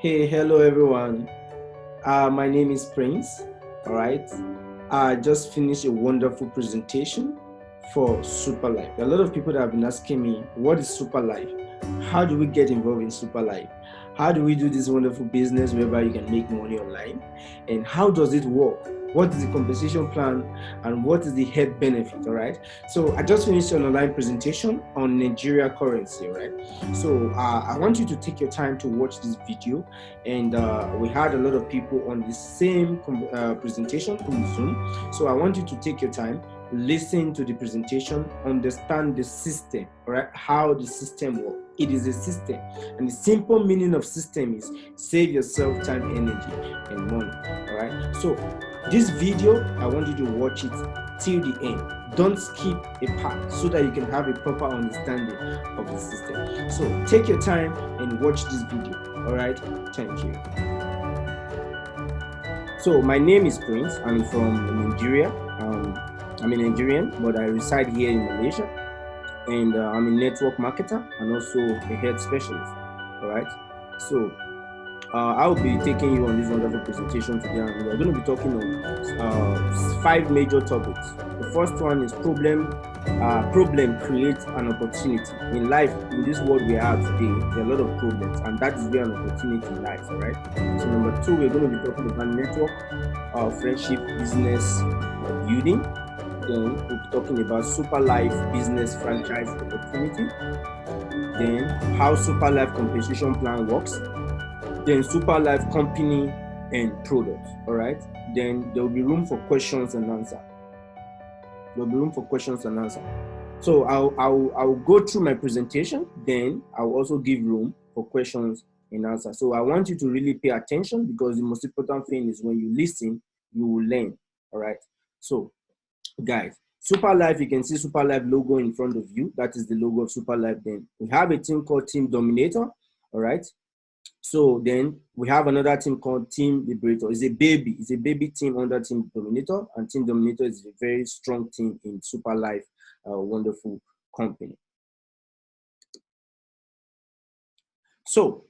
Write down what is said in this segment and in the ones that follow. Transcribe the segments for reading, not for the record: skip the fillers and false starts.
Hey, hello everyone. My name is Prince. All right. I just finished a wonderful presentation for Superlife. A lot of people that have been asking me, what is Superlife? How do we get involved in Superlife? How do we do this wonderful business whereby you can make money online? And how does it work? What is the compensation plan and what is the health benefit? All right. So I just finished an online presentation on Nigeria currency. All right. So I want you to take your time to watch this video, and we had a lot of people on the same presentation on Zoom. So I want you to take your time, listen to the presentation, understand the system, right? How the system works. It is a system, and the simple meaning of system is save yourself time, energy, and money. All right. So this video, I want you to watch it till the end. Don't skip a part so that you can have a proper understanding of the system. So take your time and watch this video. All right. Thank you. So my name is Prince. I'm from Nigeria. I'm a Nigerian, but I reside here in Malaysia, and I'm a network marketer and also a health specialist. All right. So I'll be taking you on this wonderful presentation today, and we're going to be talking on five major topics. The first one is problem. Problem creates an opportunity in life. In this world we are today, there are a lot of problems, and that is where an opportunity lies. All right. So number two, we're going to be talking about network, friendship, business building. Then we'll be talking about super life business franchise opportunity. Then how super life compensation plan works, then super life company and products. All right. Then there will be room for questions and answer. There will be room for questions and answer. So I'll go through my presentation. Then I'll also give room for questions and answer. So I want you to really pay attention, because the most important thing is when you listen, you will learn. All right. So guys, super life, you can see super life logo in front of you. That is the logo of super life. Then we have a team called Team Dominator. All right. So then we have another team called Team Liberator. It's a baby team under Team Dominator, and Team Dominator is a very strong team in Super Life, wonderful company. So,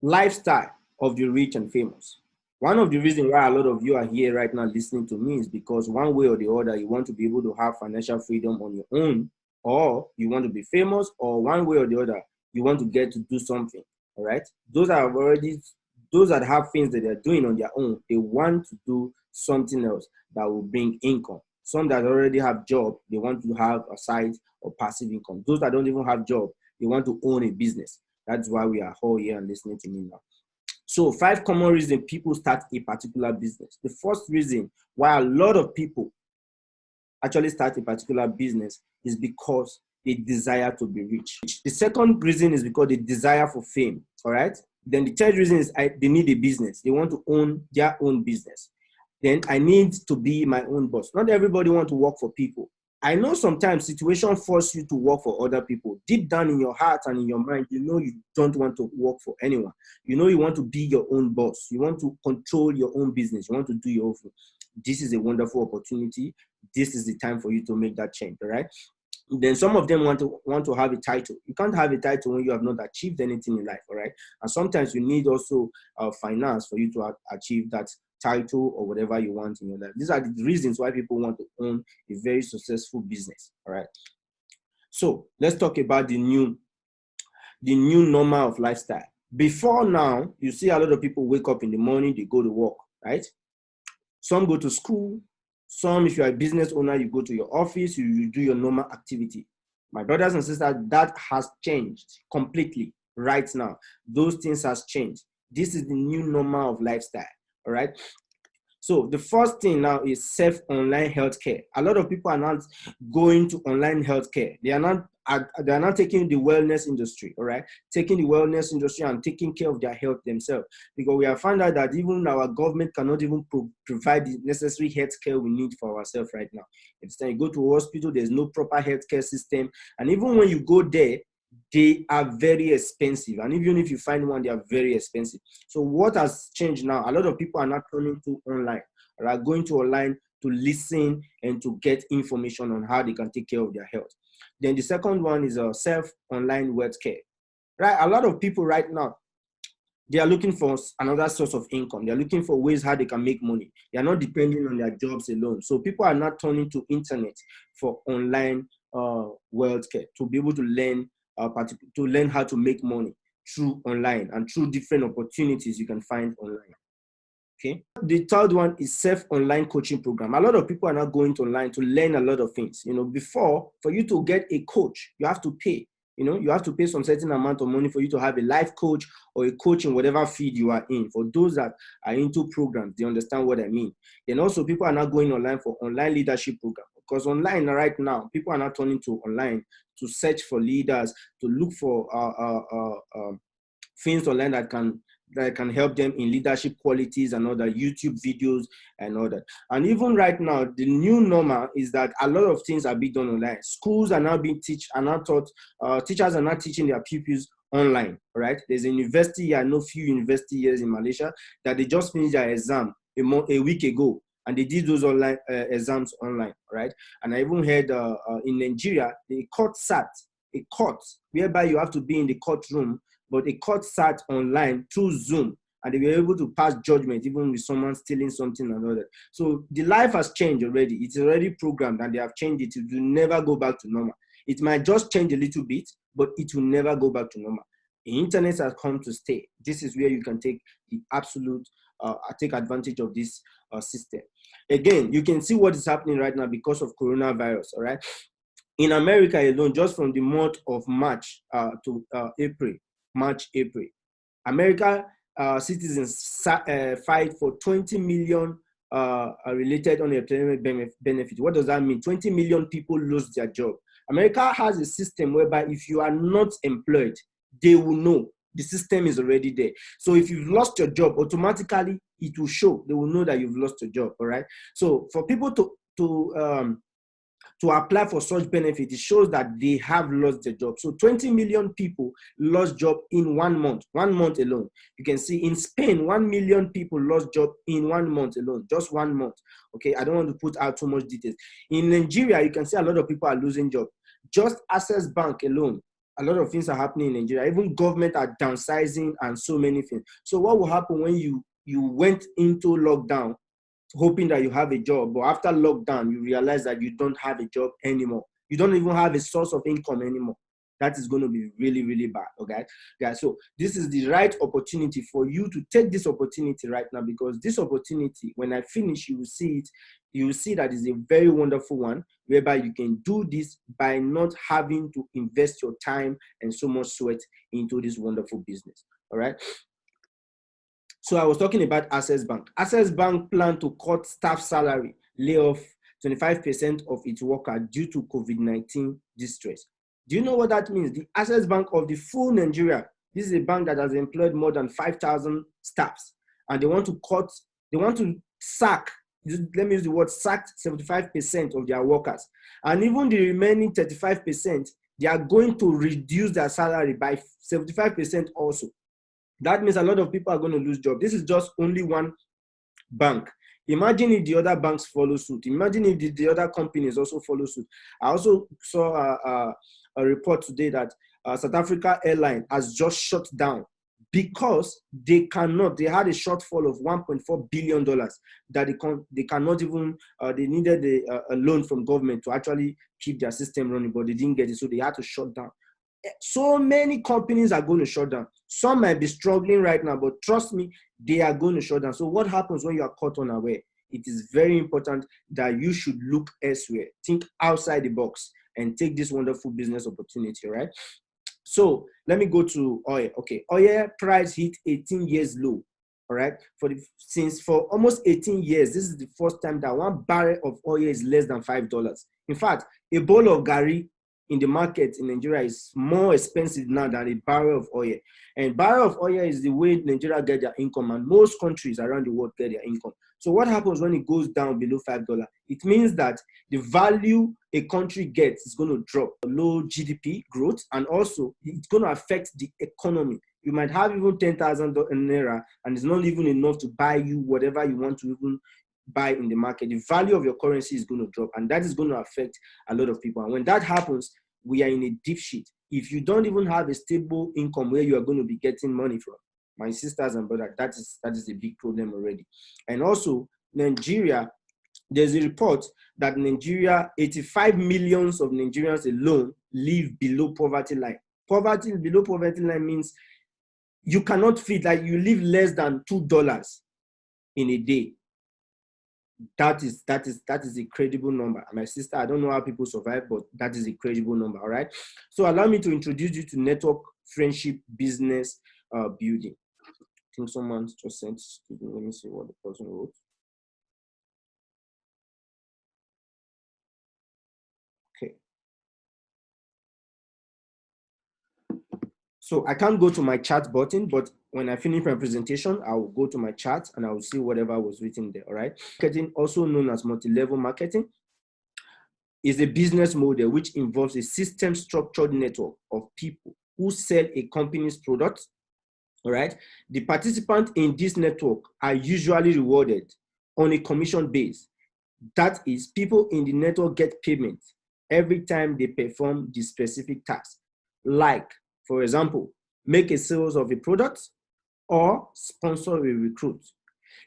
lifestyle of the rich and famous. One of the reasons why a lot of you are here right now listening to me is because one way or the other, you want to be able to have financial freedom on your own, or you want to be famous, or one way or the other, you want to get to do something. All right. Those that have things that they're doing on their own, they want to do something else that will bring income. Some that already have job, they want to have a side or passive income. Those that don't even have job, they want to own a business. That's why we are all here and listening to me now. So, five common reasons people start a particular business. The first reason why a lot of people actually start a particular business is because they desire to be rich. The second reason is because they desire for fame. All right. Then the third reason is they need a business. They want to own their own business. Then I need to be my own boss. Not everybody want to work for people. I know sometimes situation force you to work for other people. Deep down in your heart and in your mind, you know you don't want to work for anyone. You know you want to be your own boss. You want to control your own business. You want to do your own thing. This is a wonderful opportunity. This is the time for you to make that change. All right. Then some of them want to have a title. You can't have a title when you have not achieved anything in life. All right. And sometimes you need also finance for you to achieve that title or whatever you want in your life. These are the reasons why people want to own a very successful business. All right. So let's talk about the new normal of lifestyle. Before now, you see a lot of people wake up in the morning, they go to work, right? Some go to school. Some, if you're a business owner, you go to your office, you do your normal activity. My brothers and sisters, that has changed completely right now. Those things has changed. This is the new normal of lifestyle. All right. So the first thing now is safe online healthcare. A lot of people are not going to online healthcare. They are not taking the wellness industry, all right? Taking the wellness industry and taking care of their health themselves. Because we have found out that even our government cannot even provide the necessary healthcare we need for ourselves right now. It's time you go to a hospital, there's no proper healthcare system. And even when you go there, they are very expensive, and even if you find one, they are very expensive. So what has changed now? A lot of people are not turning to online, or are going to online to listen and to get information on how they can take care of their health. Then the second one is a self online wealth care. Right, a lot of people right now, They are looking for another source of income. They're looking for ways how they can make money. They are not depending on their jobs alone. So people are not turning to internet for online wealth care to be able to learn how to make money through online and through different opportunities you can find online. Okay. The third one is self-online coaching program. A lot of people are now going to online to learn a lot of things. Before, for you to get a coach, you have to pay. You have to pay some certain amount of money for you to have a life coach or a coach in whatever field you are in. For those that are into programs, they understand what I mean. Then also people are now going online for online leadership program, because online right now, people are not turning to online to search for leaders, to look for things online that can help them in leadership qualities and other YouTube videos and all that. And even right now, the new normal is that a lot of things are being done online. Schools are now being taught, teachers are now teaching their pupils online, right? There's a university, I know few university here in Malaysia, that they just finished their exam a week ago, and they did those online exams online, right? And I even heard in Nigeria, the court sat, a court whereby you have to be in the courtroom, but a court sat online through Zoom, and they were able to pass judgment even with someone stealing something and all that. So the life has changed already. It's already programmed, and they have changed it. It will never go back to normal. It might just change a little bit, but it will never go back to normal. The internet has come to stay. This is where you can take the absolute, take advantage of this system. Again, you can see what is happening right now because of coronavirus, all right? In America alone, just from the month of March to April, America citizens fight for 20 million related unemployment benefit. What does that mean? 20 million people lose their job. America has a system whereby if you are not employed, they will know. The system is already there. So if you've lost your job, automatically it will show. They will know that you've lost your job, all right? So for people to apply for such benefit, it shows that they have lost their job. So 20 million people lost job in 1 month alone. You can see in Spain, 1 million people lost job in 1 month alone, just 1 month. Okay, I don't want to put out too much details. In Nigeria, you can see a lot of people are losing job. Just Access Bank alone, a lot of things are happening in Nigeria. Even government are downsizing and so many things. So what will happen when you went into lockdown hoping that you have a job, but after lockdown, you realize that you don't have a job anymore. You don't even have a source of income anymore. That is going to be really, really bad, okay? Guys, so this is the right opportunity for you to take this opportunity right now, because this opportunity, when I finish, you will see it. You will see that it's a very wonderful one, whereby you can do this by not having to invest your time and so much sweat into this wonderful business, all right? So I was talking about Access Bank. Access Bank plan to cut staff salary, lay off 25% of its workers due to COVID-19 distress. Do you know what that means? The Access Bank of the full Nigeria, this is a bank that has employed more than 5,000 staffs, and they want to sack, let me use the word sack, 75% of their workers. And even the remaining 35%, they are going to reduce their salary by 75% also. That means a lot of people are going to lose jobs. This is just only one bank. Imagine if the other banks follow suit. Imagine if the other companies also follow suit. I also saw a report today that South Africa Airline has just shut down because they had a shortfall of $1.4 billion that they cannot even, they needed a loan from government to actually keep their system running, but they didn't get it, so they had to shut down. So many companies are going to shut down. Some might be struggling right now, but trust me, they are going to shut down. So what happens when you are caught unaware? It is very important that you should look elsewhere, think outside the box, and take this wonderful business opportunity, right? So let me go to oil. Okay, oil price hit 18 years low. All right, for almost 18 years, this is the first time that 1 barrel of oil is less than $5. In fact, a bowl of gari in the market in Nigeria is more expensive now than a barrel of oil. And barrel of oil is the way Nigeria get their income, and most countries around the world get their income. So what happens when it goes down below $5? It means that the value a country gets is going to drop, low GDP growth, and also it's going to affect the economy. You might have even 10,000 Naira, and it's not even enough to buy you whatever you want to even buy in the market. The value of your currency is going to drop, and that is going to affect a lot of people. And when that happens, we are in a deep shit. If you don't even have a stable income where you are going to be getting money from, My sisters and brothers, that is a big problem already. And also, Nigeria, there's a report that Nigeria, 85 millions of Nigerians alone live below poverty line. Below poverty line means you cannot feed, like you live less than $2 in a day. That is a credible number. My sister, I don't know how people survive, but that is a credible number. All right. So allow me to introduce you to network friendship business building. I think someone just sent. Let me see what the person wrote. Okay. So I can't go to my chat button, but when I finish my presentation, I will go to my chat and I will see whatever was written there. All right. Marketing, also known as multi-level marketing, is a business model which involves a system structured network of people who sell a company's products. All right. The participants in this network are usually rewarded on a commission base. That is, people in the network get payment every time they perform the specific task. Like, for example, make a sales of a product or sponsor a recruit.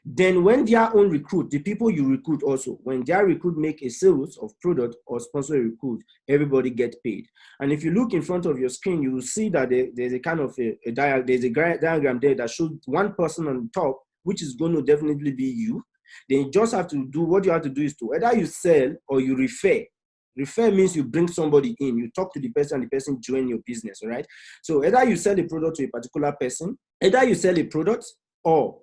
Then when their own recruit, the people you recruit also, when their recruit make a sales of product or sponsor a recruit, everybody gets paid. And if you look in front of your screen, you will see that there's a kind of a diagram there that shows one person on the top, which is going to definitely be you. Then you just have to do, what you have to do is to either you sell or you refer. Refer means you bring somebody in, you talk to the person and the person join your business, all right? So either you sell a product to a particular person, either you sell a product or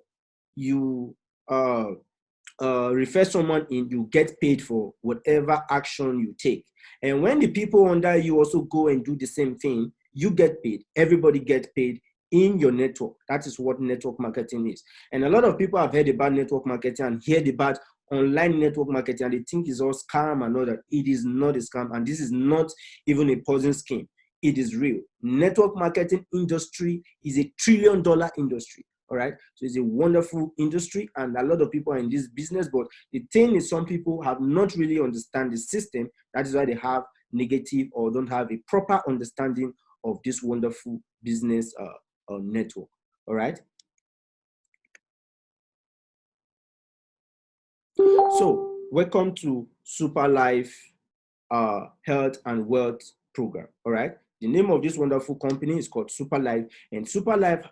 you refer someone in, you get paid for whatever action you take. And when the people under you also go and do the same thing, you get paid. Everybody gets paid in your network. That is what network marketing is. And a lot of people have heard about network marketing and heard about online network marketing, and they think it's all scam and all that. It is not a scam, and this is not even a Ponzi scheme. It is real. Network marketing industry is $1 trillion industry. All right. So it's a wonderful industry and a lot of people are in this business. But the thing is, some people have not really understand the system. That is why they have negative or don't have a proper understanding of this wonderful business network. All right. So welcome to Superlife Health and Wealth Program. All right. The name of this wonderful company is called Superlife, and Superlife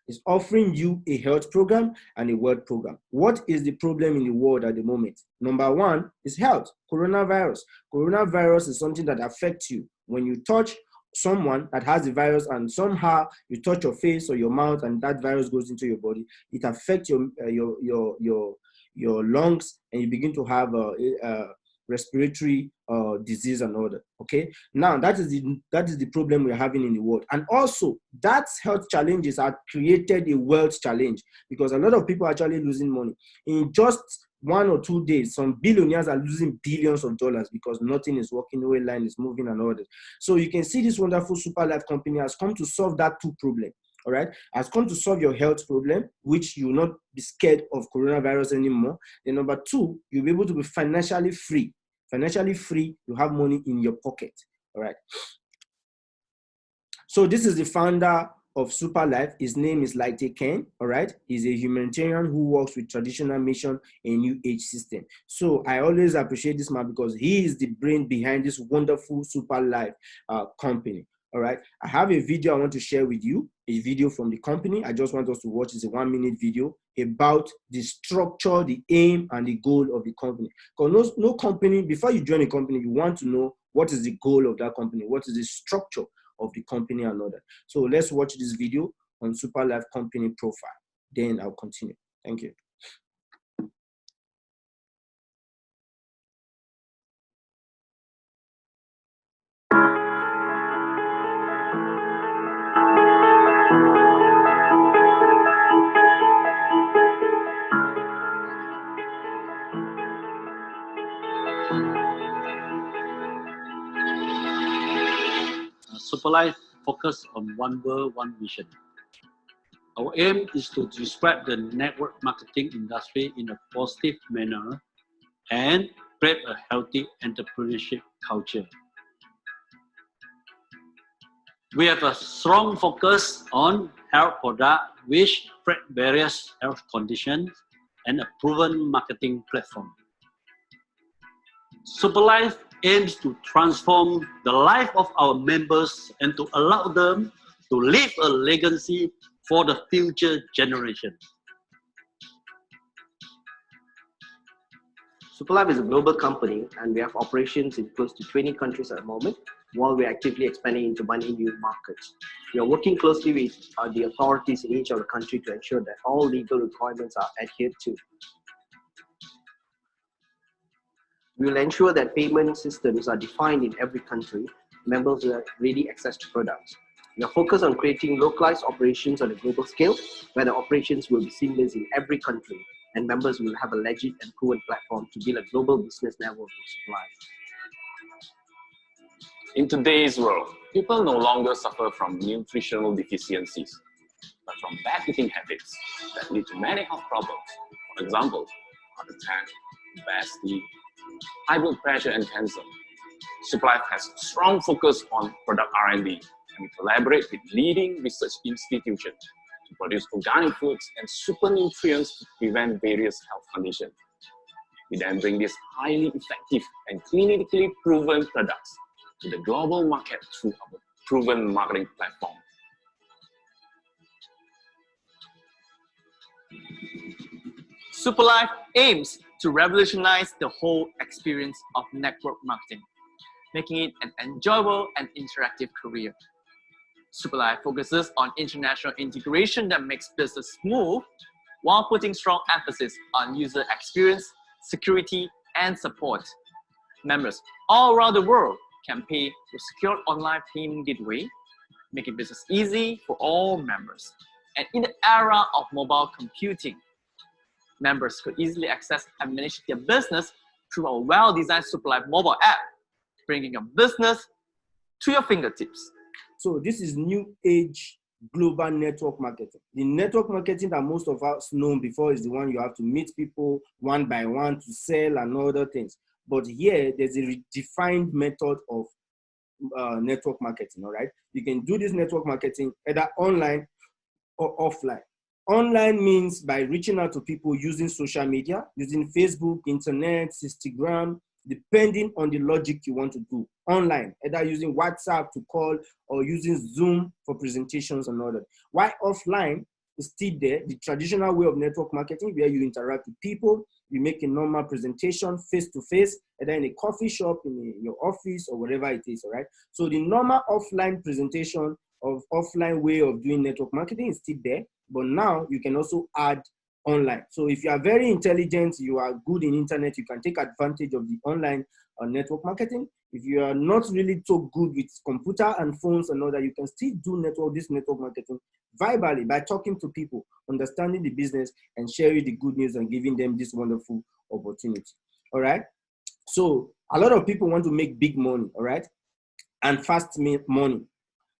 is offering you a health program and a wealth program. What is the problem in the world at the moment? Number one is health, coronavirus. Coronavirus is something that affects you. When you touch someone that has the virus and somehow you touch your face or your mouth and that virus goes into your body, it affects your lungs and you begin to have respiratory disease and all that. Okay, now that is the problem we're having in the world. And also that health challenges have created a wealth challenge, because a lot of people are actually losing money in just 1 or 2 days. Some billionaires are losing billions of dollars because nothing is working, no line is moving and all that. So you can see this wonderful Superlife company has come to solve that two problems. All right, has come to solve your health problem, which you will not be scared of coronavirus anymore. Then number two, you'll be able to be financially free. Financially free, you have money in your pocket. All right. So this is the founder of Superlife. His name is Laite Ken. All right. He's a humanitarian who works with traditional mission and new age system. So I always appreciate this man because he is the brain behind this wonderful Superlife company. All right. I have a video I want to share with you, a video from the company. I just want us to watch. It's a 1-minute video about the structure, the aim, and the goal of the company. Because no company, before you join a company, you want to know what is the goal of that company, what is the structure of the company and all that. So let's watch this video on Superlife company profile. Then I'll continue. Thank you. Superlife focus on one world, one vision. Our aim is to describe the network marketing industry in a positive manner and create a healthy entrepreneurship culture. We have a strong focus on health product which fit various health conditions, and a proven marketing platform. Superlife aims to transform the life of our members and to allow them to leave a legacy for the future generations. Superlife is a global company and we have operations in close to 20 countries at the moment, while we're actively expanding into many new markets. We are working closely with the authorities in each of the country to ensure that all legal requirements are adhered to. We will ensure that payment systems are defined in every country. Members will have ready access to products. We are focused on creating localized operations on a global scale, where the operations will be seamless in every country, and members will have a legit and proven platform to build a global business network with Superlife. In today's world, people no longer suffer from nutritional deficiencies, but from bad eating habits that lead to many health problems. For example, heart attack, obesity, high blood pressure, and cancer. Superlife has a strong focus on product R&D, and we collaborate with leading research institutions to produce organic foods and super nutrients to prevent various health conditions. We then bring these highly effective and clinically proven products to the global market through our proven marketing platform. Superlife aims to revolutionize the whole experience of network marketing, making it an enjoyable and interactive career. Superlife focuses on international integration that makes business smooth, while putting strong emphasis on user experience, security, and support. Members all around the world can pay with secure online payment gateway, making business easy for all members. And in the era of mobile computing, members could easily access and manage their business through our well-designed Superlife mobile app, bringing your business to your fingertips. So this is new age global network marketing. The network marketing that most of us know before is the one you have to meet people one by one to sell and other things. But here, there's a redefined method of network marketing, all right? You can do this network marketing either online or offline. Online means by reaching out to people using social media, using Facebook, internet, Instagram, depending on the logic you want to do. Online, either using WhatsApp to call or using Zoom for presentations and all that. While offline is still there, the traditional way of network marketing where you interact with people, you make a normal presentation face-to-face, either in a coffee shop, in your office, or whatever it is, all right? So the normal offline presentation of offline way of doing network marketing is still there, but now you can also add online. So if you are very intelligent, you are good in internet, you can take advantage of the online network marketing. If you are not really so good with computer and phones and all that, you can still do this network marketing verbally by talking to people, understanding the business, and sharing the good news and giving them this wonderful opportunity. All right. So a lot of people want to make big money, all right, and fast money,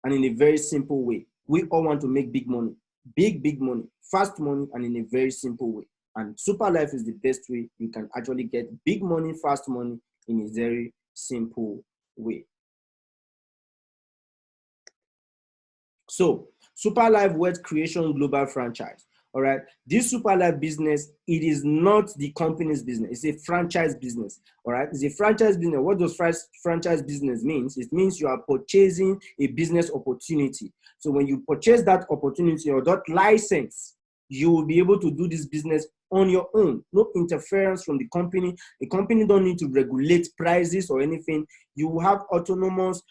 and in a very simple way. We all want to make big money, big money, fast money, and in a very simple way. And Superlife is the best way you can actually get big money, fast money in a very simple way. So Superlife Wealth Creation Global Franchise. All right, this Superlife business, it is not the company's business. It's a franchise business. All right, it's a franchise business. What does franchise business means? It means you are purchasing a business opportunity. So when you purchase that opportunity or that license, you will be able to do this business on your own. No interference from the company. The company don't need to regulate prices or anything. You will have autonomous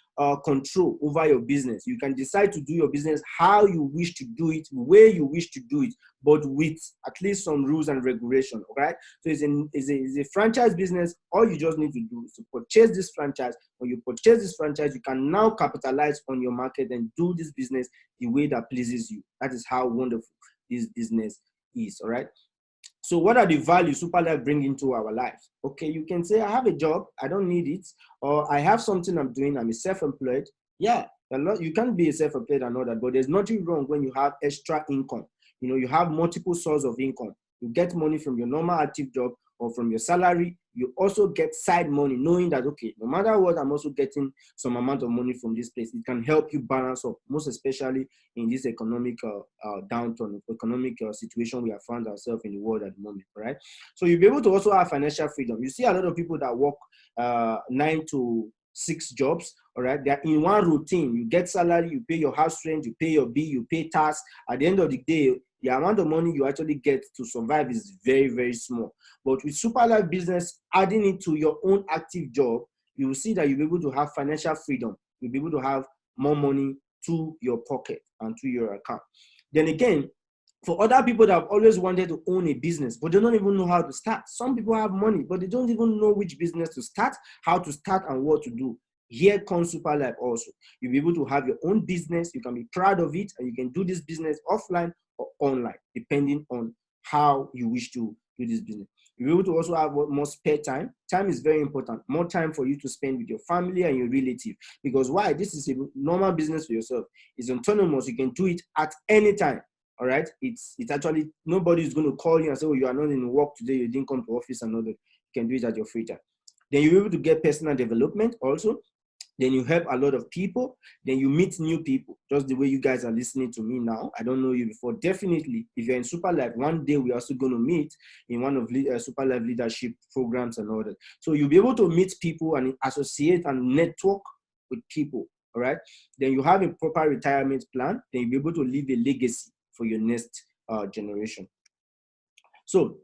control over your business. You can decide to do your business how you wish to do it, where you wish to do it, but with at least some rules and regulation, right? So it's a franchise business. All you just need to do is to purchase this franchise. When you purchase this franchise, you can now capitalize on your market and do this business the way that pleases you. That is how wonderful this business is, all right? So what are the values Superlife bring into our lives? Okay, you can say, I have a job, I don't need it, or I have something I'm doing, I'm a self-employed. Yeah, you can be a self-employed and all that, but there's nothing wrong when you have extra income. You know, you have multiple sources of income. You get money from your normal active job or from your salary. you also get side money, knowing that, okay, no matter what, I'm also getting some amount of money from this place. It can help you balance up, most especially in this economic downturn, economic situation we have found ourselves in the world at the moment, right? So you'll be able to also have financial freedom. You see a lot of people that work 9 to 6 jobs, all right? They're in one routine. You get salary, you pay your house rent, you pay your bill, you pay tax. At the end of the day, the amount of money you actually get to survive is very, very small. But with Superlife business, adding it to your own active job, you will see that you'll be able to have financial freedom. You'll be able to have more money to your pocket and to your account. Then again, for other people that have always wanted to own a business, but they don't even know how to start. Some people have money, but they don't even know which business to start, how to start, and what to do. Here comes Superlife also. You'll be able to have your own business. You can be proud of it, and you can do this business offline or online, depending on how you wish to do this business. You'll be able to also have more spare time. Time is very important. More time for you to spend with your family and your relative. Because why? This is a normal business for yourself. It's autonomous. You can do it at any time. All right. It's actually, nobody is going to call you and say, oh, you are not in work today, you didn't come to office and all that. You can do it at your free time. Then you're able to get personal development also. Then you help a lot of people. Then you meet new people, just the way you guys are listening to me now. I don't know you before. Definitely, if you're in Superlife, one day we're also going to meet in one of Superlife leadership programs and all that. So you'll be able to meet people and associate and network with people. All right. Then you have a proper retirement plan. Then you'll be able to leave a legacy for your next generation. So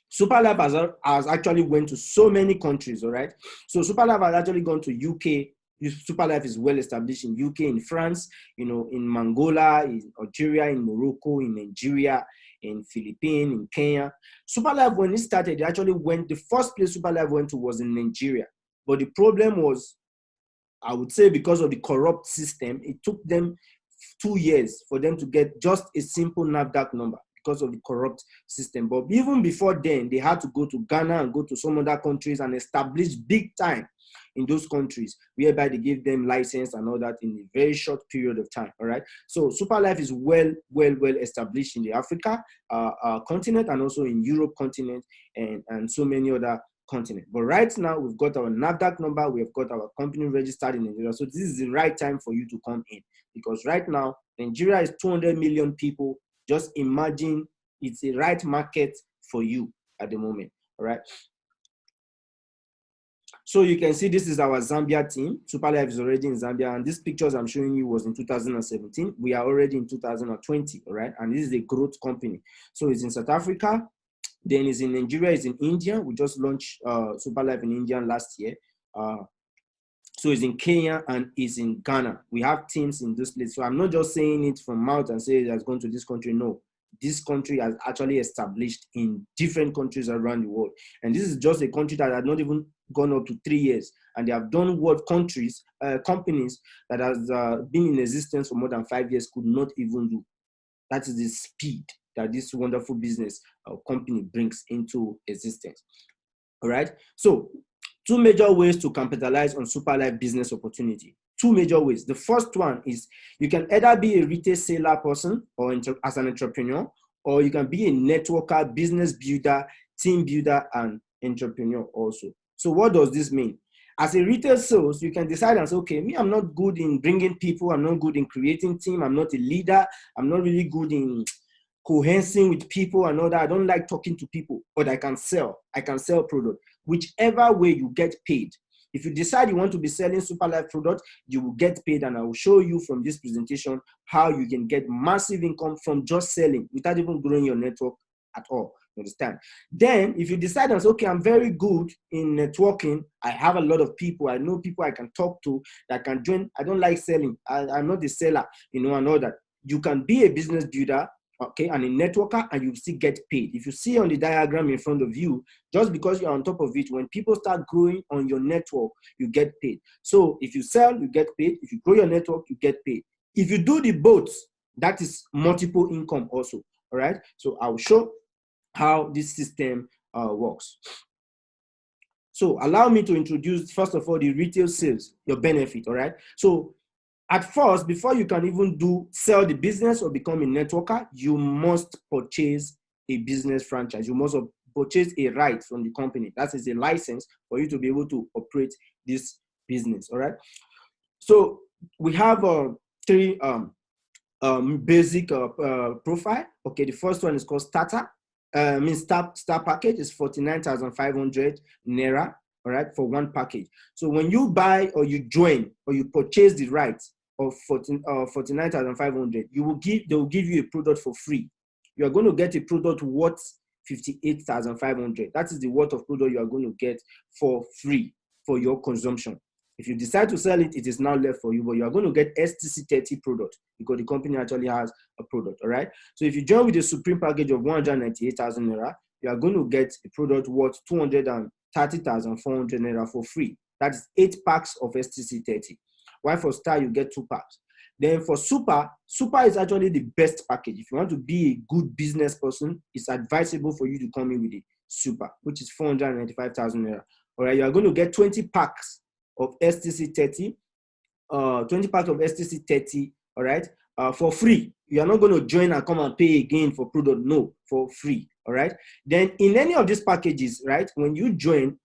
Superlife has actually went to so many countries, all right? So Superlife has actually gone to UK. Superlife is well established in UK, in France, in Angola, in Algeria, in Morocco, in Nigeria, in Philippines, in Kenya. Superlife, when it started, they actually went, the first place Superlife went to was in Nigeria. But the problem was, I would say, because of the corrupt system, it took them 2 years for them to get just a simple NAFDAC number because of the corrupt system. But even before then, they had to go to Ghana and go to some other countries and establish big time in those countries, whereby they gave them license and all that in a very short period of time. All right. So Superlife is well established in the Africa continent and also in Europe continent and so many other continent. But right now, we've got our NAFDAC number, we've got our company registered in Nigeria. So this is the right time for you to come in, because right now, Nigeria is 200 million people. Just imagine it's the right market for you at the moment, all right? So you can see this is our Zambia team. Superlife is already in Zambia, and these pictures I'm showing you was in 2017. We are already in 2020, all right? And this is a growth company. So it's in South Africa, then it's in Nigeria, it's in India. We just launched Superlife in India last year. So it's in Kenya and it's in Ghana. We have teams in this place. So I'm not just saying it from mouth and say it has gone to this country. No, this country has actually established in different countries around the world. And this is just a country that had not even gone up to 3 years. And they have done what companies that has been in existence for more than 5 years could not even do. That is the speed that this wonderful business company brings into existence. All right. So 2 major ways to capitalize on Superlife business opportunity. 2 major ways. The first one is you can either be a retail seller person or as an entrepreneur, or you can be a networker, business builder, team builder, and entrepreneur also. So what does this mean? As a retail sales, you can decide and say, okay, me, I'm not good in bringing people. I'm not good in creating team. I'm not a leader. I'm not really good in cohesing with people and all that. I don't like talking to people, but I can sell. I can sell product. Whichever way you get paid. If you decide you want to be selling Superlife product, you will get paid, and I will show you from this presentation how you can get massive income from just selling without even growing your network at all. You understand? Then, if you decide and say, okay, I'm very good in networking, I have a lot of people, I know people I can talk to that can join. I don't like selling. I'm not a seller, and all that. You can be a business builder, okay, and a networker, and you still get paid. If you see on the diagram in front of you, just because you're on top of it, when people start growing on your network, you get paid. So if you sell, you get paid. If you grow your network, you get paid. If you do the both, that is multiple income also, all right? So I'll show how this system works. So allow me to introduce, first of all, the retail sales, your benefit, all right? So at first, before you can even sell the business or become a networker, you must purchase a business franchise. You must purchase a right from the company. That is a license for you to be able to operate this business. All right. So we have three basic profile. Okay, the first one is called starter. Star package is 49,500 Naira. All right, for one package. So when you buy or you join or you purchase the rights of 49,500, they will give you a product for free. You are going to get a product worth 58,500. That is the worth of product you are going to get for free for your consumption. If you decide to sell it, it is now left for you, but you are going to get STC30 product because the company actually has a product. All right. So if you join with the Supreme package of 198,000 Naira, you are going to get a product worth 230,400 Naira for free. That is 8 packs of STC30. While for Star, you get 2 packs. Then for Super is actually the best package. If you want to be a good business person, it's advisable for you to come in with the Super, which is 495,000 Naira. All right, you are going to get 20 packs of STC30, 20 packs of STC30, all right, for free. You are not going to join and come and pay again for product, no, for free, all right. Then in any of these packages, right, when you join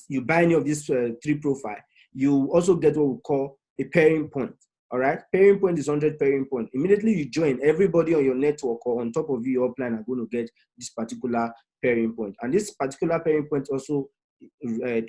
you buy any of these 3 profile, you also get what we call a pairing point, all right. Pairing point is 100 pairing point. Immediately you join, everybody on your network or on top of your plan are going to get this particular pairing point, and this particular pairing point also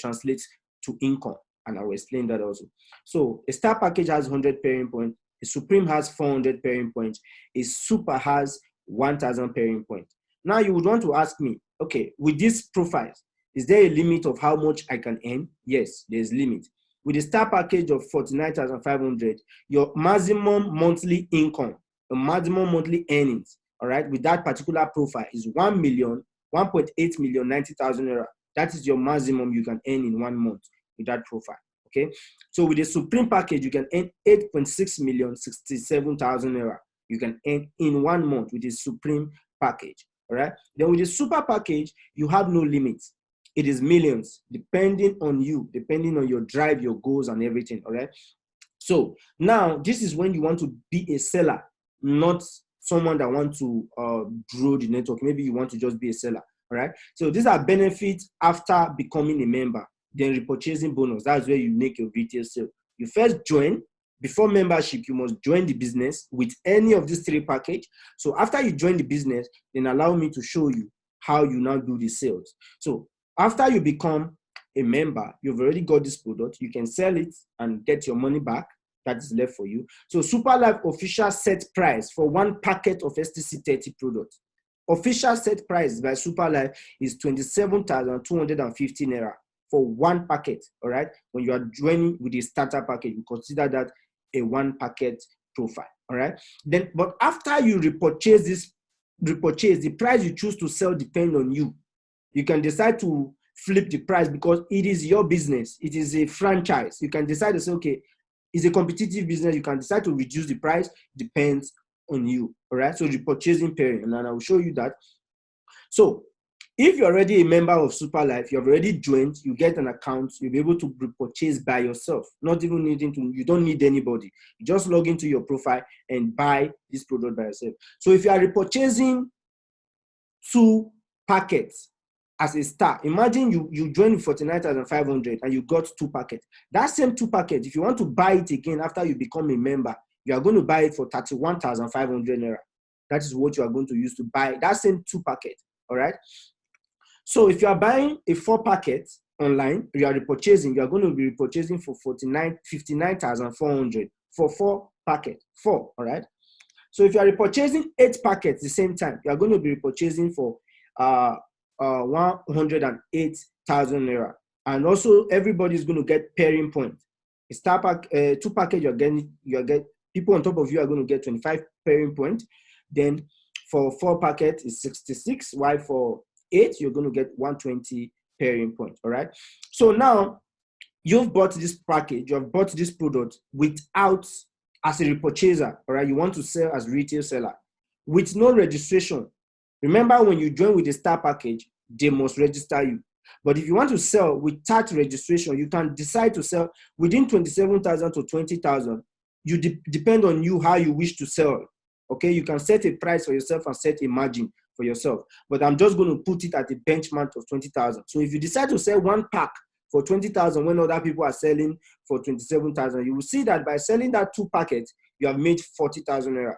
translates to income. And I will explain that also. So a Star package has 100 pairing points. A Supreme has 400 pairing points. A Super has 1,000 pairing points. Now you would want to ask me, okay, with these profiles, is there a limit of how much I can earn? Yes, there's limit. With the Star package of 49,500, your maximum monthly income, the maximum monthly earnings, all right, with that particular profile is 1.8 million 90,000 Naira. That is your maximum you can earn in 1 month with that profile. Okay, so with the Supreme package, you can earn 8.6 million 67,000 Naira. You can earn in 1 month with the Supreme package. All right. Then with the Super package, you have no limits. It is millions, depending on you, depending on your drive, your goals, and everything. All right. So now this is when you want to be a seller, not someone that wants to grow the network. Maybe you want to just be a seller. All right. So these are benefits after becoming a member. Then repurchasing bonus. That's where you make your retail sale. You first join. Before membership, you must join the business with any of these 3 packages. So after you join the business, then allow me to show you how you now do the sales. So after you become a member, you've already got this product. You can sell it and get your money back that is left for you. So Superlife official set price for 1 packet of STC30 product. Official set price by Superlife is 27,250 Naira for 1 packet. All right. When you are joining with the starter package, you consider that a 1 packet profile. All right. Then, but after you repurchase, the price you choose to sell depends on you. You can decide to flip the price because it is your business. It is a franchise. You can decide to say, okay, it's a competitive business. You can decide to reduce the price. Depends on you. All right. So repurchasing pairing, and I will show you that. So if you're already a member of Superlife, you've already joined, you get an account, you'll be able to repurchase by yourself, not even needing to, you don't need anybody. You just log into your profile and buy this product by yourself. So if you are repurchasing 2 packets as a star, imagine you joined 49,500 and you got 2 packets. That same 2 packets, if you want to buy it again after you become a member, you are going to buy it for 31,500 Naira. That is what you are going to use to buy that same 2 packets. All right. So if you are buying a 4 packet online, you are repurchasing, you are going to be repurchasing for 59,400 for 4 packets. 4, all right? So if you are repurchasing 8 packets at the same time, you are going to be repurchasing for 108,000 Naira. And also everybody is going to get pairing points. A star pack, 2 packets, you get people on top of you are going to get 25 pairing points. Then for 4 packets is 66, while for 8, you're going to get 120 pairing points. All right. So now you've bought this package, you have bought this product without, as a repurchaser, all right, you want to sell as retail seller with no registration. Remember, when you join with the Star package, they must register you. But if you want to sell without registration, you can decide to sell within 27,000 to 20,000. You depend on you how you wish to sell. Okay, you can set a price for yourself and set a margin for yourself. But I'm just going to put it at a benchmark of 20,000. So if you decide to sell one pack for 20,000 when other people are selling for 27,000, you will see that by selling that 2 packets, you have made 40,000 naira.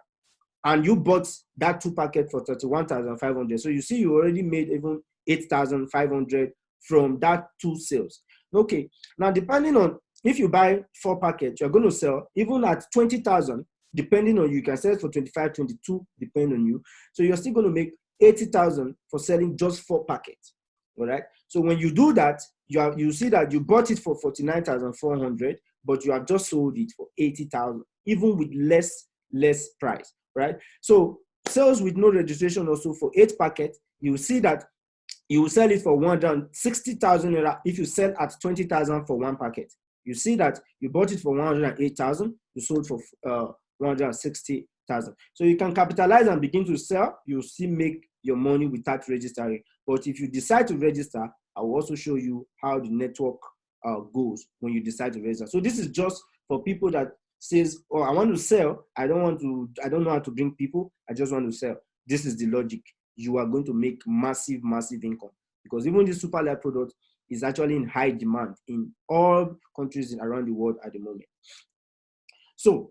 And you bought that 2 packets for 31,500. So you see, you already made even 8,500 from that 2 sales. Okay. Now, depending on if you buy 4 packets, you're going to sell even at 20,000, depending on you can sell it for 25, 22, depending on you. So you're still going to make 80,000 for selling just 4 packets. All right. So when you do that, you see that you bought it for 49,400, but you have just sold it for 80,000, even with less price, right? So sales with no registration also for 8 packets, you will see that you will sell it for 160,000 naira if you sell at 20,000 for 1 packet. You see that you bought it for 108,000, you sold for 160,000. So you can capitalize and begin to sell. You still make your money without registering. But if you decide to register, I will also show you how the network goes when you decide to register. So this is just for people that says, oh, I want to sell. I don't know how to bring people. I just want to sell. This is the logic. You are going to make massive income, because even the Superlife product is actually in high demand in all countries around the world at the moment. So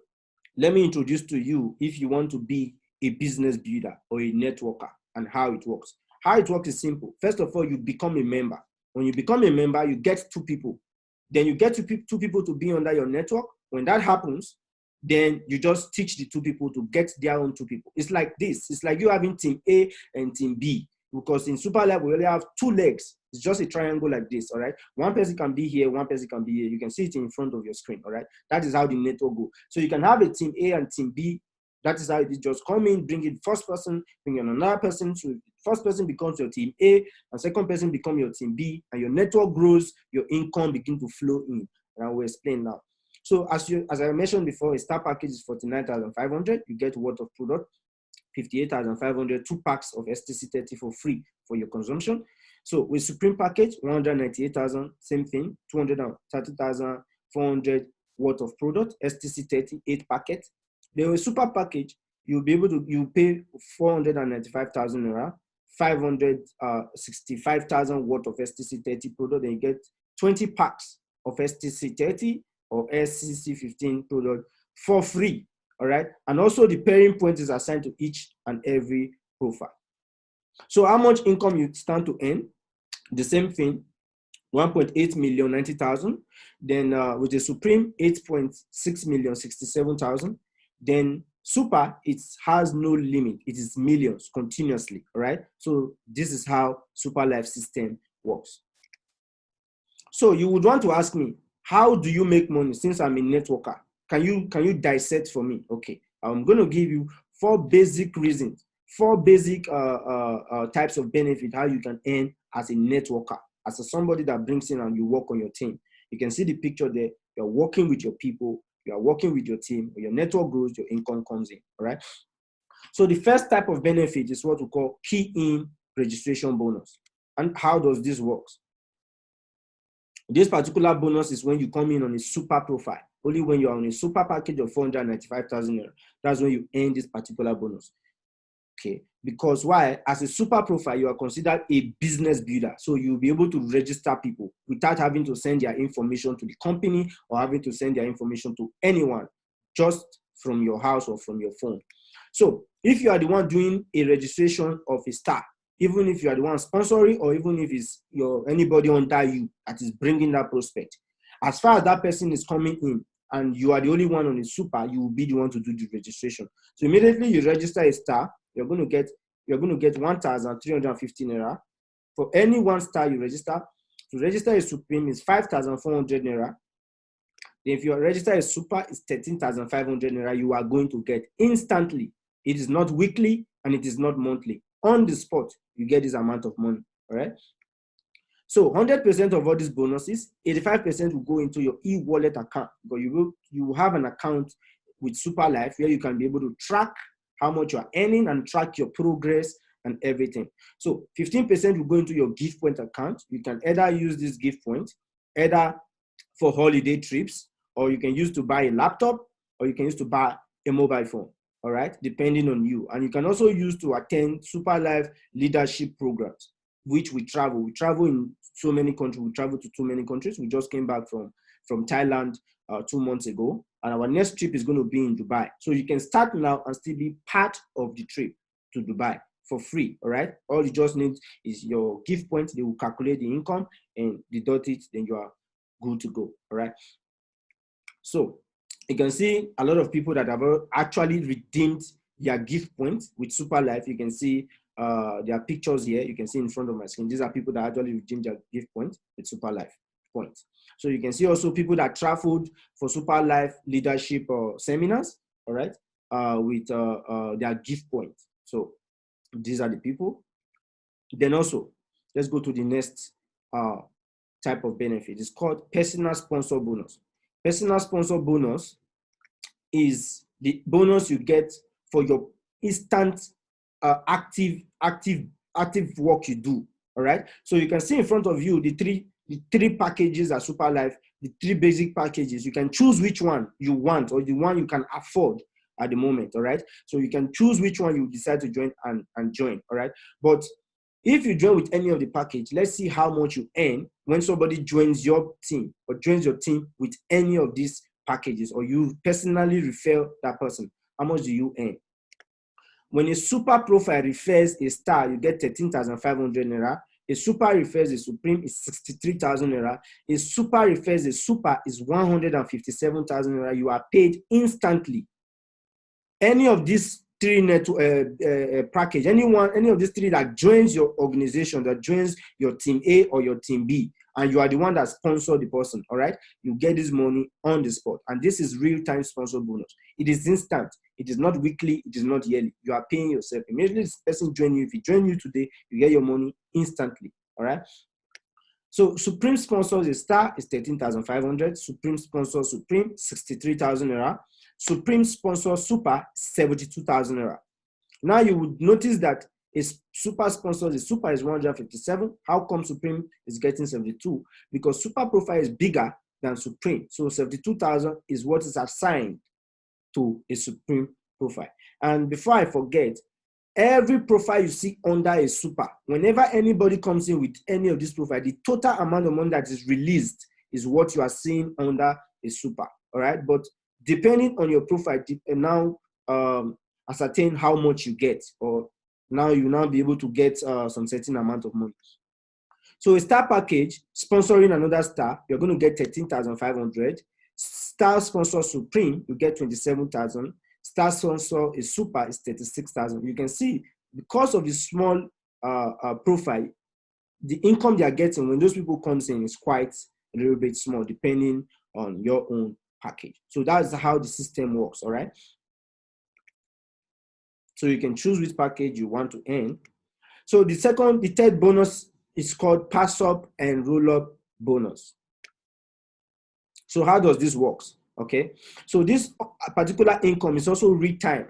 let me introduce to you if you want to be a business builder or a networker and how it works. How it works is simple. First of all, you become a member. When you become a member, you get 2 people. Then you get 2 people to be under your network. When that happens, then you just teach the 2 people to get their own 2 people. It's like this. It's like you having team A and team B, because in Superlife, we only have 2 legs. It's just a triangle like this, all right? One person can be here, one person can be here. You can see it in front of your screen, all right? That is how the network goes. So you can have a team A and team B. That is how it is. Just come in, bring in first person, bring in another person. So first person becomes your team A, and second person becomes your team B, and your network grows, your income begins to flow in. And I will explain now. So as I mentioned before, a start package is 49,500. You get worth of product, 58,500, 2 packs of STC30 for free for your consumption. So with Supreme package, 198,000, same thing, 230,400 worth of product, STC30, 8 packets. Then with Super package, you'll be able to, you pay 495,000 naira, 565,000 worth of STC30 product, and you get 20 packs of STC30 or SCC15 product for free. All right. And also the pairing point is assigned to each and every profile. So how much income you stand to earn? The same thing, 1.8 million, 90,000. Then with the Supreme, 8.6 million, 67,000. Then Super, it has no limit. It is millions continuously. All right. So this is how Superlife system works. So you would want to ask me, how do you make money since I'm a networker? Can you dissect for me? Okay, I'm going to give you 4 basic reasons, 4 basic types of benefit how you can earn as a networker, as somebody that brings in and you work on your team. You can see the picture there. You're working with your people, you are working with your team. When your network grows, your income comes in. All right. So the first type of benefit is what we call key-in registration bonus. And how does this work? This particular bonus is when you come in on a super profile. Only when you're on a super package of 495,000 naira, that's when you earn this particular bonus. Okay, because why? As a super profile, you are considered a business builder. So you'll be able to register people without having to send their information to the company or having to send their information to anyone, just from your house or from your phone. So if you are the one doing a registration of a star, even if you are the one sponsoring, or even if it's anybody under you that is bringing that prospect, as far as that person is coming in and you are the only one on the super, you will be the one to do the registration. So immediately you register a star, you're going to get 1,350 naira. For any 1 star you register, to register a Supreme is 5,400 naira. Then if you register a super, it's 13,500 naira you are going to get instantly. It is not weekly and it is not monthly. On the spot, you get this amount of money. All right. So 100% of all these bonuses, 85% will go into your e-wallet account, because you will have an account with Superlife where you can be able to track how much you are earning and track your progress and everything. So 15% will go into your gift point account. You can either use this gift point either for holiday trips, or you can use to buy a laptop, or you can use to buy a mobile phone. all right, depending on you. And you can also use to attend Superlife leadership programs, which we travel. We travel in so many countries. We travel to too many countries. We just came back from Thailand 2 months ago, and our next trip is going to be in Dubai. So you can start now and still be part of the trip to Dubai for free, all right? All you just need is your gift point. They will calculate the income and deduct it, then you are good to go, all right? So you can see a lot of people that have actually redeemed their gift points with Superlife. You can see their pictures here. You can see in front of my screen. These are people that actually redeemed their gift points with Superlife points. So you can see also people that traveled for Superlife leadership seminars, all right, with their gift points. So these are the people. Then also, let's go to the next type of benefit. It's called personal sponsor bonus. Personal sponsor bonus is the bonus you get for your instant active work you do. All right. So you can see in front of you the three packages at Superlife, the 3 basic packages. You can choose which one you want or the one you can afford at the moment. All right. So you can choose which one you decide to join and join. All right. But if you join with any of the package, let's see how much you earn when somebody joins your team or joins your team with any of these packages, or you personally refer that person. How much do you earn? When a super profile refers a star, you get 13,500 Naira. A super refers a supreme is 63,000 Naira. A super refers a super is 157,000 Naira. You are paid instantly. Any of these 3 package, any of these 3 that joins your organization, that joins your team A or your team B, and you are the one that sponsored the person, all right, you get this money on the spot. And this is real-time sponsor bonus. It is instant. It is not weekly. It is not yearly. You are paying yourself. Immediately this person join you. If he join you today, you get your money instantly, all right? So Supreme sponsors a star is 13,500. Supreme sponsor Supreme, 63,000 Naira. Supreme sponsor Super, 72,000 Naira. Now you would notice that a super sponsor, the super is 157. How come Supreme is getting 72? Because super profile is bigger than Supreme. So 72,000 is what is assigned to a Supreme profile. And before I forget, every profile you see under a super, whenever anybody comes in with any of these profiles, the total amount of money that is released is what you are seeing under a super. All right. But depending on your profile, now ascertain how much you get, or now you now be able to get some certain amount of money. So a star package sponsoring another star, you're going to get 13,500. Star sponsor Supreme, you get 27,000. Star sponsor is super is 36,000. You can see because of the small profile, the income they are getting when those people comes in is quite a little bit small, depending on your own package. So that's how the system works. All right. So you can choose which package you want to earn. So the third bonus is called pass up and roll up bonus. So how does this work? Okay, so this particular income is also real-time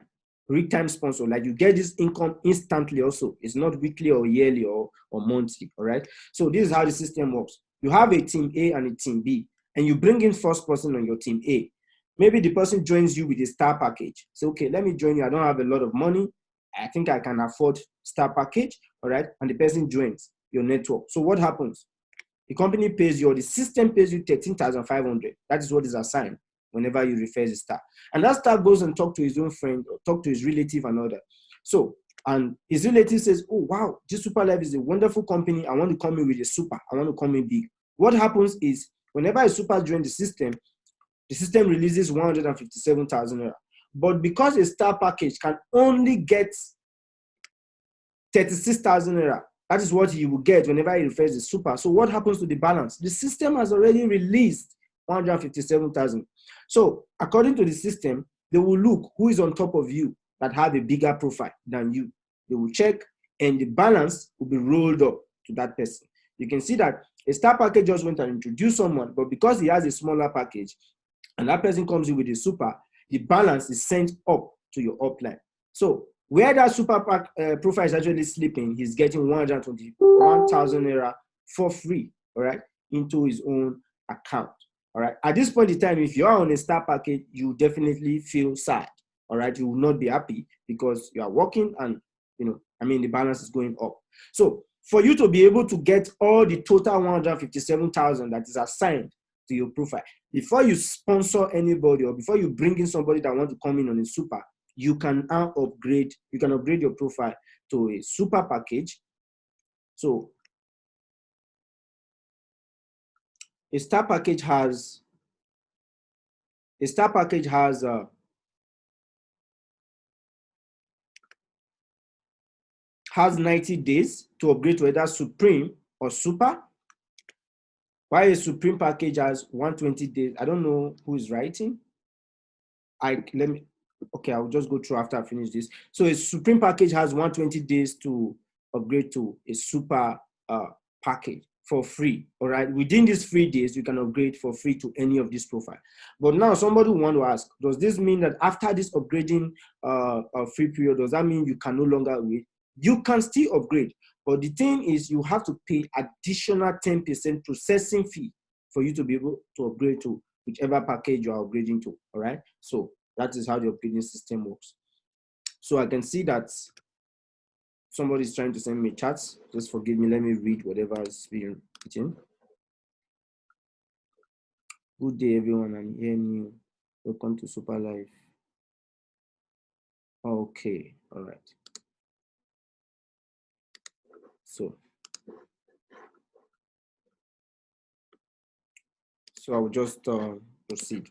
sponsor. Like you get this income instantly also. It's not weekly or yearly or monthly, all right? So this is how the system works. You have a team A and a team B, and you bring in first person on your team A. Maybe the person joins you with a star package. So, okay, let me join you. I don't have a lot of money. I think I can afford star package, all right? And the person joins your network. So what happens? The company pays you, or the system pays you 13,500. That is what is assigned whenever you refer a star. And that star goes and talk to his own friend or talk to his relative and other. So, and his relative says, oh, wow, this Superlife is a wonderful company. I want to come in with a super. I want to come in big. What happens is whenever a super joins the system releases 157,000 Naira. But because a star package can only get 36,000 Naira, that is what he will get whenever he refers to super. So what happens to the balance? The system has already released 157,000. So according to the system, they will look who is on top of you that have a bigger profile than you. They will check, and the balance will be rolled up to that person. You can see that a star package just went and introduced someone, but because he has a smaller package and that person comes in with a super, the balance is sent up to your upline. So where that super profile is actually sleeping, he's getting 121,000 Naira for free, all right, into his own account, all right. At this point in time, if you're on a star package, you definitely feel sad, all right, you will not be happy because you are working and, the balance is going up. So for you to be able to get all the total 157,000 that is assigned to your profile, before you sponsor anybody or before you bring in somebody that want to come in on a super, you can now upgrade your profile to a super package. So a star package has 90 days to upgrade to either Supreme or Super, while a Supreme package has 120 days. I don't know who is writing. I'll just go through after I finish this. So a Supreme package has 120 days to upgrade to a Super package for free. All right, within these 3 days, you can upgrade for free to any of this profile. But now somebody will want to ask, does this mean that after this upgrading free period, does that mean you can no longer wait? You can still upgrade, but the thing is you have to pay additional 10% processing fee for you to be able to upgrade to whichever package you are upgrading to. All right, so that is how the upgrading system works. So I can see that somebody is trying to send me chats. Just forgive me. Let me read whatever is being written. Good day, everyone. I'm here new. Welcome to Superlife. Okay, all right. So I'll just proceed.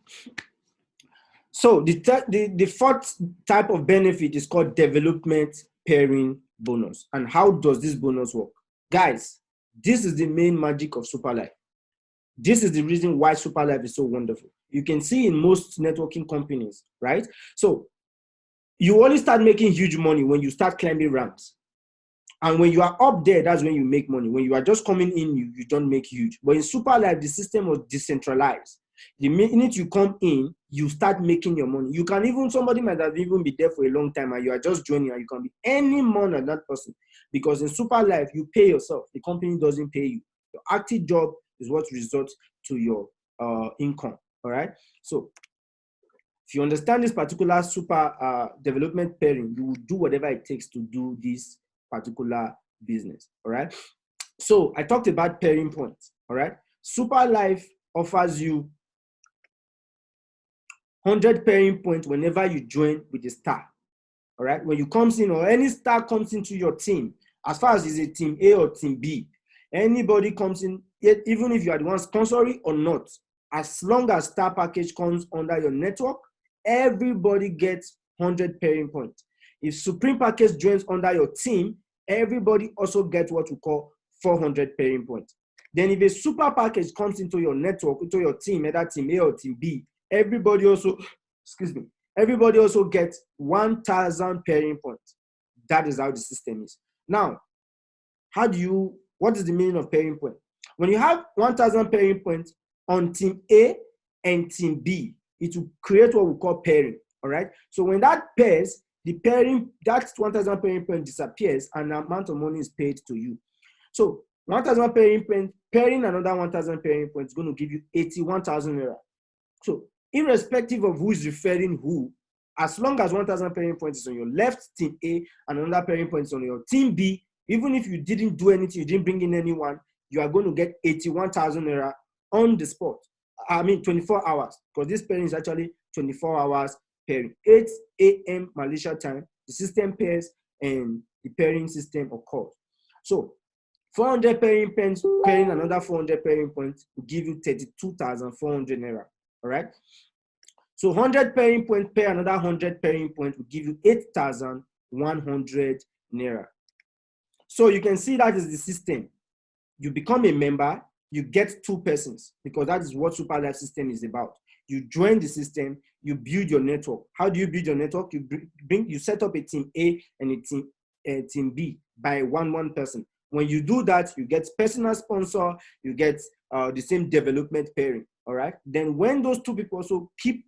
So the fourth type of benefit is called development pairing bonus. And how does this bonus work? Guys, this is the main magic of Superlife. This is the reason why Superlife is so wonderful. You can see in most networking companies, right? So you only start making huge money when you start climbing ranks. And when you are up there, that's when you make money. When you are just coming in, you don't make huge. But in Superlife, the system was decentralized. The minute you come in, you start making your money. You can even, somebody might have even been there for a long time and you are just joining and you can be any more than that person. Because in Superlife, you pay yourself. The company doesn't pay you. Your active job is what results to your income. All right. So if you understand this particular super development pairing, you will do whatever it takes to do this particular business. All right. So I talked about pairing points. All right. Superlife offers you 100 pairing points whenever you join with a star. All right. When you comes in or any star comes into your team, as far as it's a team A or team B, anybody comes in, even if you are the one sponsoring or not, as long as star package comes under your network, everybody gets 100 pairing points. If Supreme package joins under your team, everybody also gets what we call 400 pairing points. Then if a super package comes into your network, into your team, either team A or team B, everybody also gets 1,000 pairing points. That is how the system is. Now, what is the meaning of pairing point? When you have 1,000 pairing points on team A and team B, it will create what we call pairing. All right. So when that pairs, that 1,000 pairing point disappears and the amount of money is paid to you. So 1,000 pairing point, pairing another 1,000 pairing points is going to give you 81,000 Naira. So irrespective of who is referring who, as long as 1,000 pairing points is on your left team A and another pairing point is on your team B, even if you didn't do anything, you didn't bring in anyone, you are going to get 81,000 Naira on the spot. 24 hours, because this pairing is actually 24 hours pairing. 8 a.m. Malaysia time, the system pairs and the pairing system occurs. So 400 pairing points, pairing another 400 pairing points will give you 32,400 Naira. All right. So 100 pairing points pair another 100 pairing points will give you 8,100 Naira. So you can see that is the system. You become a member, you get 2 persons, because that is what Superlife system is about. You join the system, you build your network. How do you build your network? You set up a team A and a team B by one person. When you do that, you get personal sponsor, you get the same development pairing. All right. Then when those 2 people also keep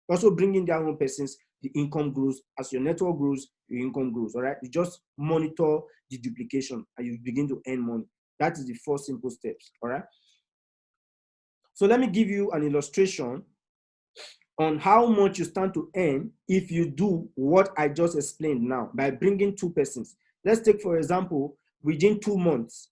bringing their own persons, the income grows. As your network grows, your income grows. All right. You just monitor the duplication and you begin to earn money. That is the 4 simple steps. All right. So let me give you an illustration on how much you stand to earn if you do what I just explained now by bringing 2 persons. Let's take, for example, within 2 months,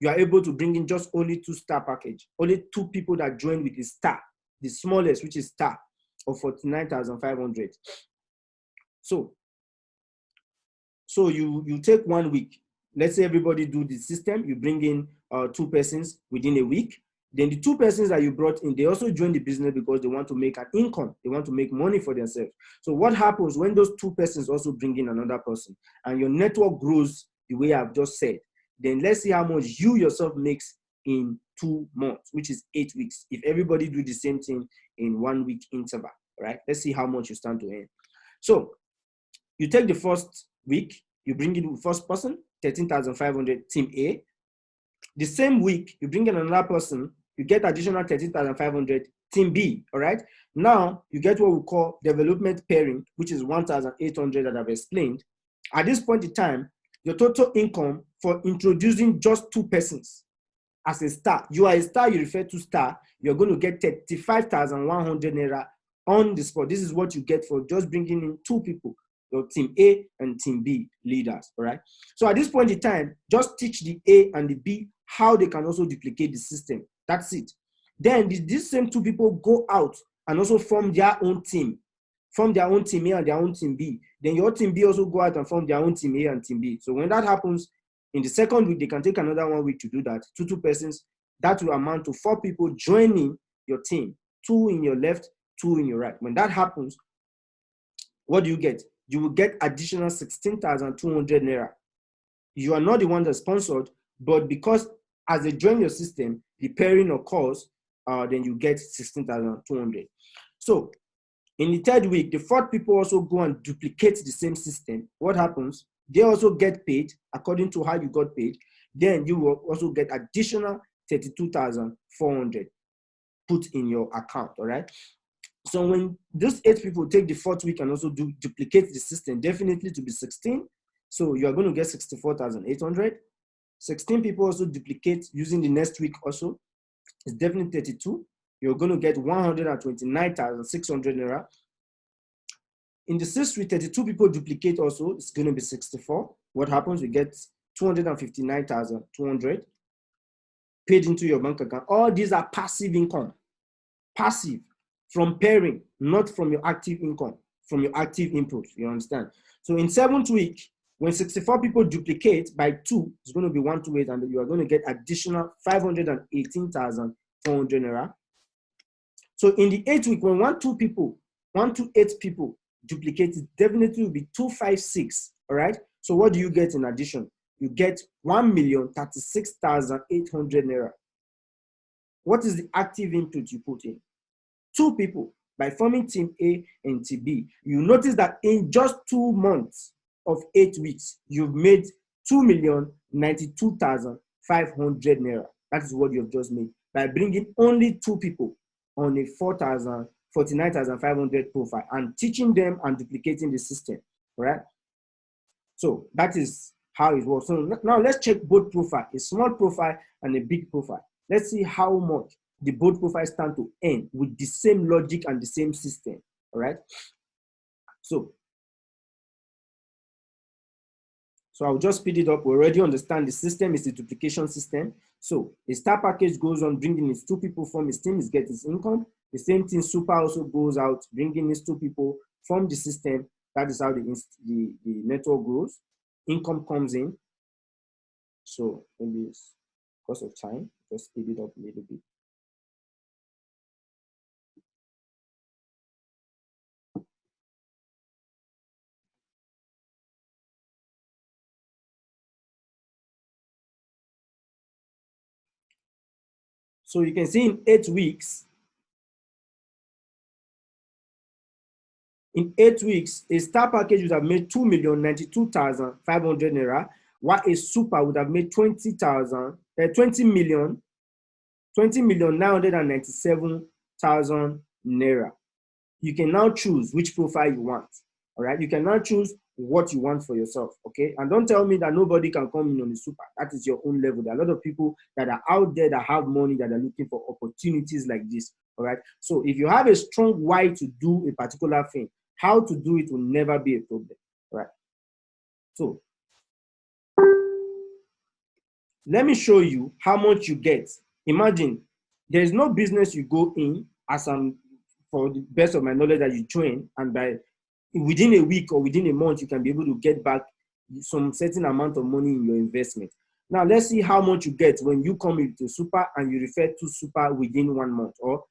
you are able to bring in just only 2-star package, only 2 people that join with a star, the smallest, which is star, of 49,500. So you take 1 week. Let's say everybody do the system. You bring in 2 persons within a week. Then the 2 persons that you brought in, they also join the business because they want to make an income. They want to make money for themselves. So what happens when those 2 persons also bring in another person and your network grows the way I've just said? Then let's see how much you yourself makes in 2 months, which is 8 weeks. If everybody do the same thing in 1 week interval, right? Let's see how much you stand to earn. So you take the first week, you bring in the first person, 13,500, team A. The same week, you bring in another person, you get additional 13,500, team B, all right? Now, you get what we call development pairing, which is 1,800 that I've explained. At this point in time, your total income for introducing just 2 persons as a star, you are a star, you refer to star, you're going to get 35,100 Naira on the spot. This is what you get for just bringing in 2 people, your team A and team B leaders, all right? So at this point in time, just teach the A and the B how they can also duplicate the system. That's it. Then these same 2 people go out and also form their own team, form their own team A and their own team B. Then your team B also go out and form their own team A and team B. So when that happens, in the second week, they can take another 1 week to do that. 2 persons, that will amount to 4 people joining your team, 2 in your left, 2 in your right. When that happens, what do you get? You will get additional 16,200 Naira. You are not the one that's sponsored, but because as they join your system, the pairing occurs, then you get 16,200. So in the third week, the 4th people also go and duplicate the same system. What happens? They also get paid according to how you got paid. Then you will also get additional 32,400 put in your account, all right? So when those 8 people take the 4th week and also duplicate the system, definitely to be 16. So you are going to get 64,800. 16 people also duplicate using the next week also. It's definitely 32. You're going to get 129,600 Naira. In the 6th week, 32 people duplicate also. It's going to be 64. What happens? You get 259,200 paid into your bank account. All these are passive income. Passive. From pairing, not from your active income, from your active input, you understand? So in 7th week, when 64 people duplicate by 2, it's going to be 128, and you are going to get additional 518,400 Naira. So in the 8th week, when 128 people duplicate, it definitely will be 256, all right? So what do you get in addition? You get 1,036,800 Naira. What is the active input you put in? 2 people. By forming team A and team B, you notice that in just 2 months of 8 weeks, you've made 2,092,500 Naira. That is what you've just made by bringing only 2 people on a 49,500 profile and teaching them and duplicating the system, right? So that is how it works. So now let's check both profile, a small profile and a big profile. Let's see how much the both profiles stand to earn with the same logic and the same system, all right? So I'll just speed it up. We already understand the system is a duplication system. So a star package goes on bringing his 2 people from his team, is get his income. The same thing, super also goes out, bringing his 2 people from the system. That is how the network grows. Income comes in. So maybe it's because of time, just speed it up a little bit. So you can see in 8 weeks, a star package would have made 2,092,500 Naira, while a super would have made 20,997,000 Naira. You can now choose which profile you want, all right? You can now choose what you want for yourself, okay? And don't tell me that nobody can come in on the super. That is your own level. There are a lot of people that are out there that have money that are looking for opportunities like this. All right. So if you have a strong why to do a particular thing, how to do it will never be a problem. All right. So let me show you how much you get. Imagine there is no business you go in as for the best of my knowledge that you join, and by within a week or within a month, you can be able to get back some certain amount of money in your investment. Now, let's see how much you get when you come into Super and you refer to Super within 1 month or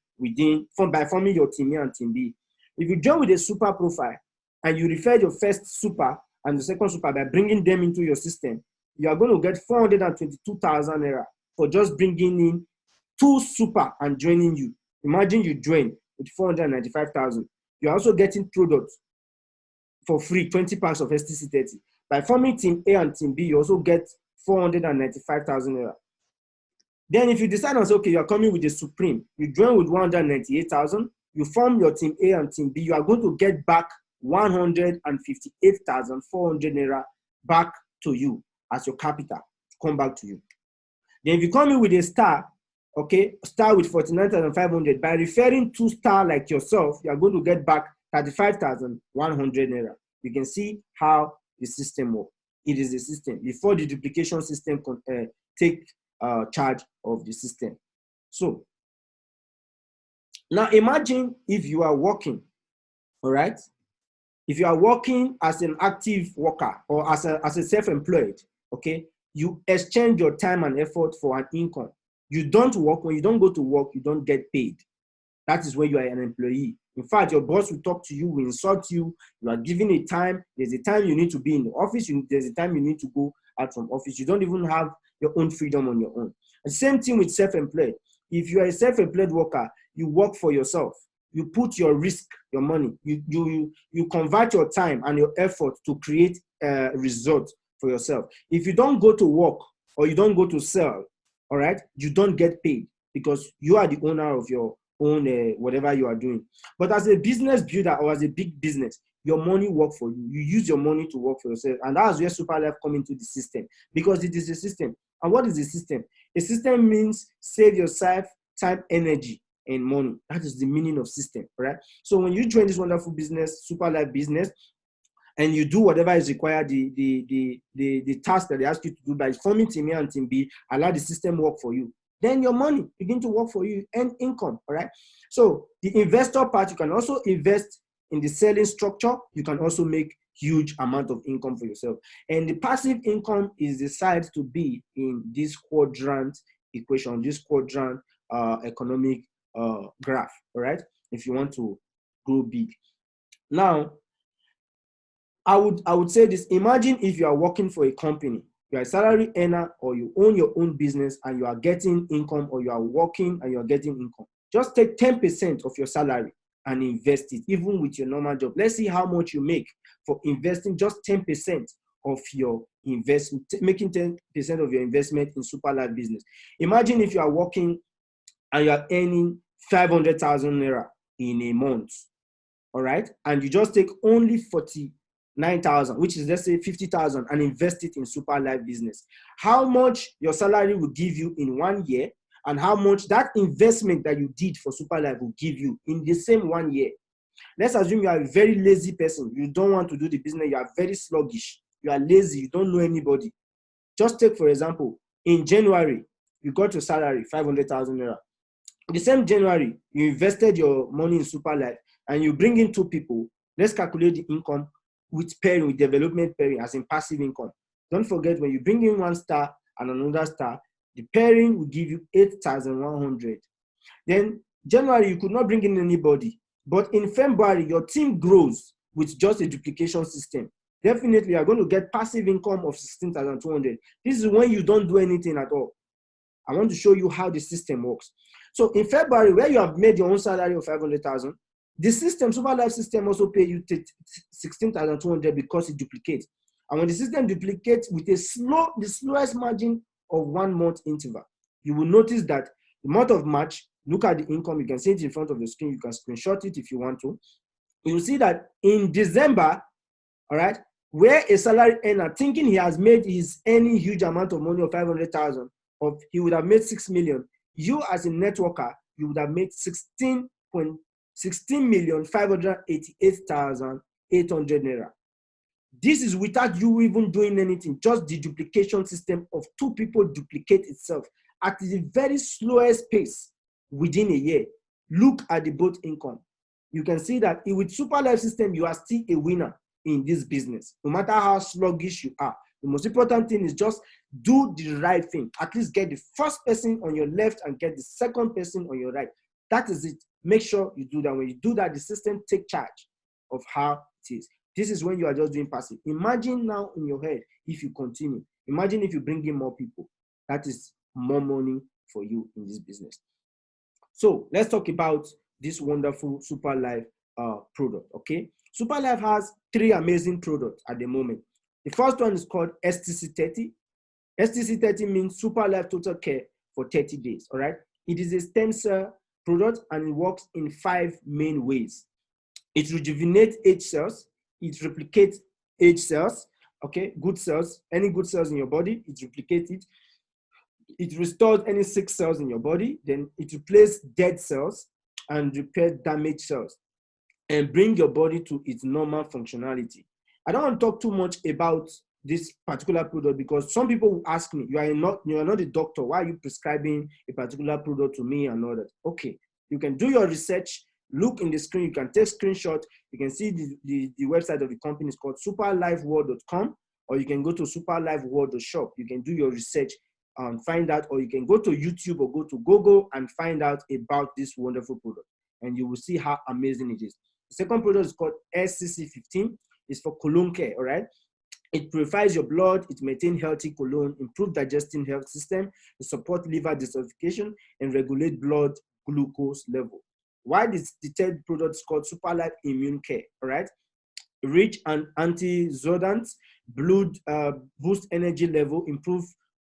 by forming your team A and team B. If you join with a Super profile and you refer your first Super and the second Super by bringing them into your system, you are going to get 422,000 Naira for just bringing in 2 Super and joining you. Imagine you join with 495,000. You're also getting products for free, 20 packs of STC30. By forming team A and team B, you also get 495,000 Naira. Then if you decide on say, okay, you're coming with the Supreme, you join with 198,000, you form your team A and team B, you are going to get back 158,400 Naira back to you as your capital to come back to you. Then if you come in with a star, okay, star with 49,500, by referring to star like yourself, you are going to get back 35,100 Naira. You can see how the system works. It is a system before the duplication system take charge of the system. So now imagine if you are working, all right? If you are working as an active worker or as a self-employed, okay, you exchange your time and effort for an income. You don't work. When you don't go to work, you don't get paid. That is when you are an employee. In fact, your boss will talk to you, will insult you. You are given a time. There's a time you need to be in the office. There's a time you need to go out from office. You don't even have your own freedom on your own. The same thing with self-employed. If you are a self-employed worker, you work for yourself. You put your risk, your money. You convert your time and your effort to create a result for yourself. If you don't go to work or you don't go to sell, all right, you don't get paid because you are the owner of your own whatever you are doing. But as a business builder or as a big business, your money work for you. You use your money to work for yourself. And that's where Superlife come into the system, because it is a system. And what is a system? A system means save yourself time, energy, and money. That is the meaning of system, right? So when you join this wonderful business, Superlife business, and you do whatever is required, the task that they ask you to do by forming team A and team B, allow the system work for you. Then your money begin to work for you and income, all right? So the investor part, you can also invest in the selling structure. You can also make huge amount of income for yourself. And the passive income is decided to be in this quadrant equation, this quadrant economic graph, all right? If you want to grow big. Now, I would say this. Imagine if you are working for a company, you are a salary earner, or you own your own business and you are getting income, or you are working and you are getting income. Just take 10% of your salary and invest it, even with your normal job. Let's see how much you make for investing just 10% of your investment, making 10% of your investment in Superlife business. Imagine if you are working and you are earning 500,000 Naira in a month, all right? And you just take only 49,000, which is, let's say, 50,000, and invest it in Superlife business. How much your salary will give you in 1 year, and how much that investment that you did for Superlife will give you in the same 1 year. Let's assume you are a very lazy person. You don't want to do the business. You are very sluggish. You are lazy. You don't know anybody. Just take, for example, in January, you got your salary, 500,000 Naira. The same January, you invested your money in Superlife and you bring in 2 people. Let's calculate the income with pairing, with development pairing, as in passive income. Don't forget, when you bring in 1 star and another star, the pairing will give you 8,100. Then January, you could not bring in anybody. But in February, your team grows with just a duplication system. Definitely, you are going to get passive income of 16,200. This is when you don't do anything at all. I want to show you how the system works. So in February, where you have made your own salary of 500,000, the system, Superlife system, also pay you 16,200 because it duplicates. And when the system duplicates with the slowest margin of 1 month interval, you will notice that the month of March, look at the income. You can see it in front of the screen. You can screenshot it if you want to. You will see that in December, all right, where a salary earner thinking he has made his any huge amount of money of 500,000, or he would have made 6 million, you as a networker, you would have made 16,588,800 naira. This is without you even doing anything, just the duplication system of two people duplicate itself at the very slowest pace within a year. Look at the both income. You can see that with Superlife system, you are still a winner in this business, no matter how sluggish you are. The most important thing is just do the right thing. At least get the first person on your left and get the second person on your right. That is it. Make sure you do that. When you do that, the system take charge of how it is. This is when you are just doing passive. Imagine now in your head, if you continue, imagine if you bring in more people. That is more money for you in this business. So let's talk about this wonderful Superlife product, okay? Superlife has 3 amazing products at the moment. The first one is called STC30. STC30 means Superlife Total Care for 30 days, all right? It is a stem cell product and it works in 5 main ways. It rejuvenates age cells, it replicates age cells, okay, good cells, any good cells in your body, it replicates it. It restores any sick cells in your body, then it replaces dead cells and repairs damaged cells and bring your body to its normal functionality. I don't want to talk too much about this particular product because some people will ask me, you are not a doctor, why are you prescribing a particular product to me and all that? Okay, you can do your research, look in the screen, you can take screenshot, you can see the website of the company is called superlifeworld.com, or you can go to superlifeworld.shop. You can do your research and find out, or you can go to YouTube or go to Google and find out about this wonderful product, and you will see how amazing it is. The second product is called SCC15. It's for colon care, all right? It purifies your blood, it maintains healthy colon, improve digestive health system, it support liver detoxification, and regulate blood glucose level. Why the third product is called Superlife Immune Care, all right? Rich and antioxidants, boost energy level, improve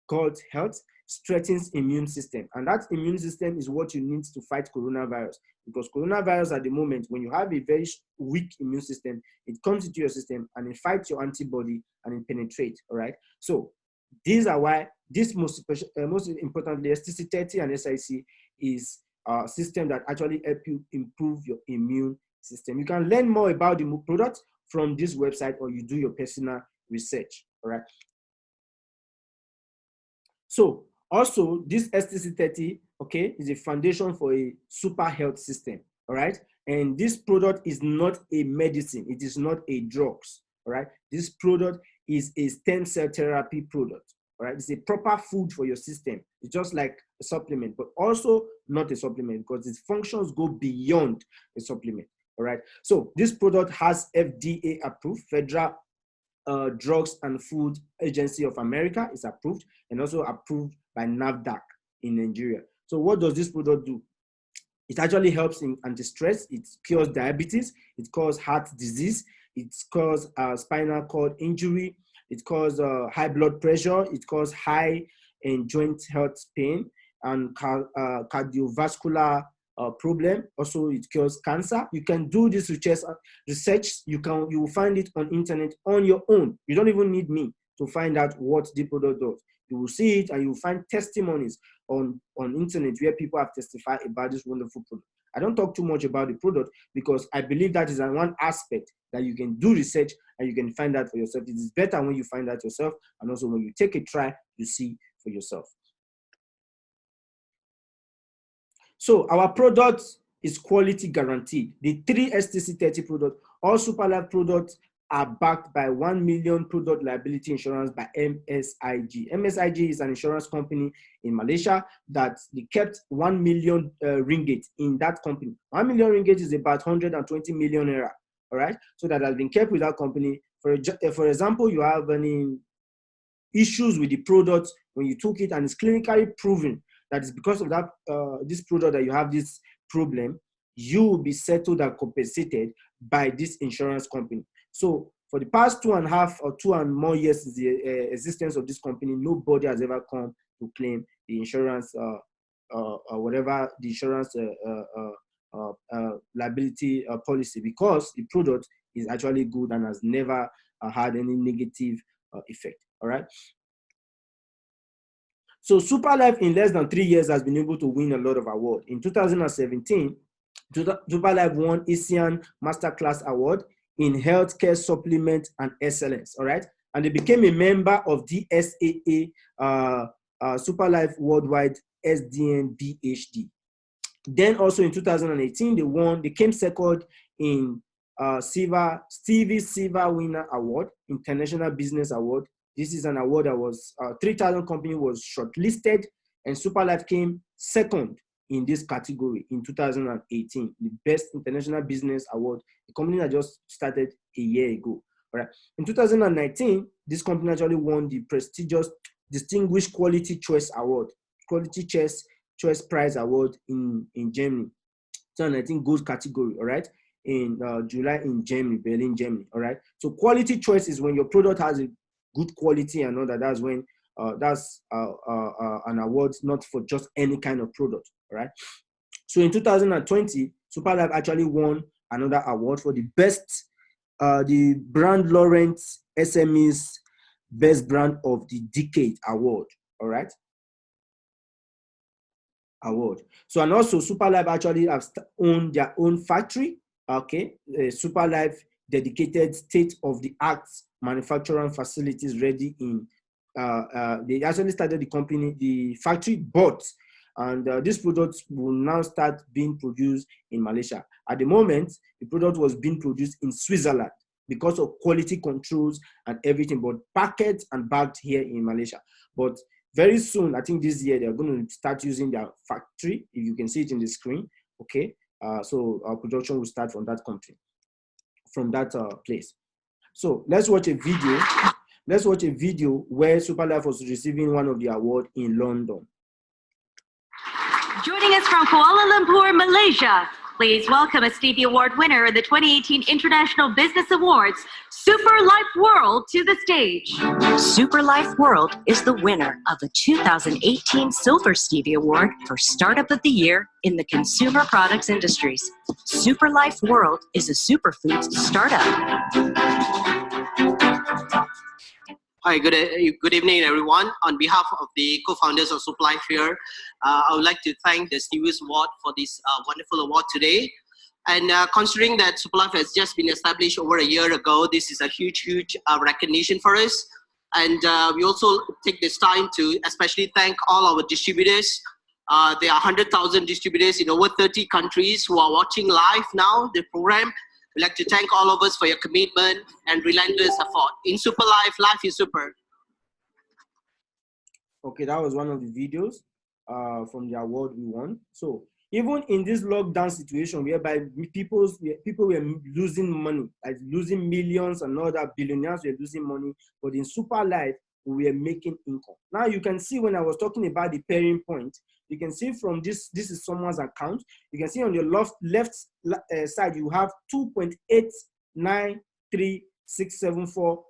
gut health, strengthens immune system. And that immune system is what you need to fight coronavirus. Because coronavirus at the moment, when you have a very weak immune system, it comes into your system and it fights your antibody and it penetrates, all right? So these are why this most importantly, STC30 and SIC is a system that actually help you improve your immune system. You can learn more about the product from this website or you do your personal research, all right? So also this STC30, okay, is a foundation for a super health system, all right? And this product is not a medicine, it is not a drugs, all right? This product is a stem cell therapy product, all right? It's a proper food for your system. It's just like a supplement, but also not a supplement because its functions go beyond a supplement, all right? So this product has FDA approved, Federal Drugs and Food Agency of America is approved, and also approved by NAFDAC in Nigeria. So what does this product do? It actually helps in anti-stress, it cures diabetes, it cures heart disease, it cures spinal cord injury, it causes high blood pressure, it causes high and joint health pain, and cardiovascular problem. Also, it cures cancer. You can do this research. You will find it on internet on your own. You don't even need me to find out what the product does. You will see it and you will find testimonies on internet where people have testified about this wonderful product. I don't talk too much about the product because I believe that is one aspect that you can do research and you can find out for yourself. It is better when you find out yourself, and also when you take a try, you see for yourself. So our product is quality guaranteed. The 3 STC30 products, all Superlife products, are backed by 1 million product liability insurance by MSIG. MSIG is an insurance company in Malaysia that they kept 1 million ringgit in that company. 1 million ringgit is about 120 million naira, all right? So that has been kept with that company. For example, you have any issues with the product when you took it and it's clinically proven that it's because of that this product that you have this problem, you will be settled and compensated by this insurance company. So for the past 2.5 or 2 and more years since the existence of this company, nobody has ever come to claim the insurance or whatever the insurance liability policy, because the product is actually good and has never had any negative effect. All right. So Superlife in less than 3 years has been able to win a lot of awards. In 2017, Superlife won ASEAN Masterclass Award in Healthcare Supplement and Excellence, all right? And they became a member of DSAA Superlife Worldwide SDN BHD. Then also in 2018, they came second in Stevie Silver Winner Award, International Business Award. This is an award that was 3,000 company was shortlisted, and Superlife came second in this category in 2018, the Best International Business Award, a company that just started a year ago. All right. In 2019, this company actually won the prestigious Distinguished Quality Choice Award, Quality Choice Prize Award in Germany. 2019 gold category, all right, in July in Germany, Berlin, Germany, all right. So quality choice is when your product has a good quality and all that. That's when that's an award not for just any kind of product, all right. So in 2020, Superlife actually won another award for the best, the Brand Lawrence SME's Best Brand of the Decade Award, all right. Award. So, and also Superlife actually have owned their own factory, okay. Superlife dedicated state-of-the-art manufacturing facilities ready in, they actually started the company, the factory bought, and these products will now start being produced in Malaysia. At the moment, the product was being produced in Switzerland because of quality controls and everything, but packaged and bagged here in Malaysia. But very soon, I think this year, they're going to start using their factory. If you can see it in the screen, okay? So our production will start from that country, from that place. So let's watch a video. Let's watch a video where Superlife was receiving one of the awards in London. Joining us from Kuala Lumpur, Malaysia, please welcome a Stevie Award winner in the 2018 International Business Awards, Superlife World, to the stage. Superlife World is the winner of the 2018 Silver Stevie Award for Startup of the Year in the consumer products industries. Superlife World is a superfoods startup. Hi, good evening, everyone. On behalf of the co-founders of Superlife here, I would like to thank the Stevie's Award for this wonderful award today. And considering that Superlife has just been established over a year ago, this is a huge recognition for us. And we also take this time to especially thank all our distributors. There are 100,000 distributors in over 30 countries who are watching live now, the program. We'd like to thank all of us for your commitment and relentless effort. In Superlife, life is super. Okay, that was one of the videos from the award we won. So even in this lockdown situation whereby people were losing money, like losing millions, and other billionaires were losing money, but in Superlife, we were making income. Now you can see when I was talking about the pairing point, you can see from this is someone's account. You can see on your left side, you have 2.893674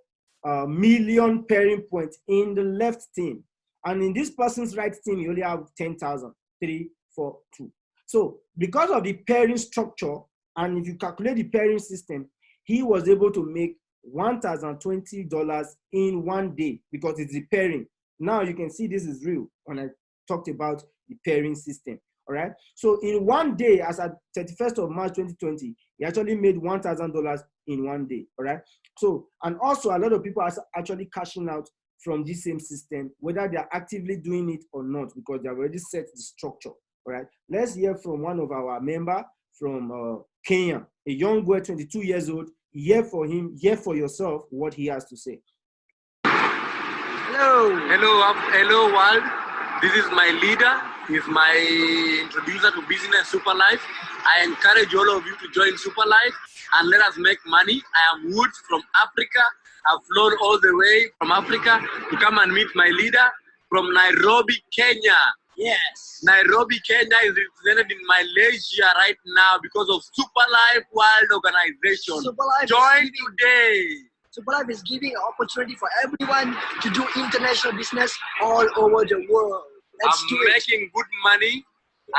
million pairing points in the left team. And in this person's right team, you only have 10,342. So because of the pairing structure, and if you calculate the pairing system, he was able to make $1,020 in 1 day because it's the pairing. Now you can see this is real when I talked about the pairing system. All right. So in 1 day, as at 31st of March 2020, he actually made $1,000 in 1 day. All right. So, and also a lot of people are actually cashing out from this same system, whether they are actively doing it or not, because they have already set the structure. All right. Let's hear from one of our members from Kenya, a young boy, 22 years old. Hear for him, hear for yourself what he has to say. Hello. Hello world. This is my leader. He's my introducer to business, Superlife. I encourage all of you to join Superlife and let us make money. I am Woods from Africa. I've flown all the way from Africa to come and meet my leader from Nairobi, Kenya. Yes. Nairobi, Kenya is represented in Malaysia right now because of Superlife World Organization. Superlife Join today. Superlife is giving an opportunity for everyone to do international business all over the world. Let's do I'm it. making good money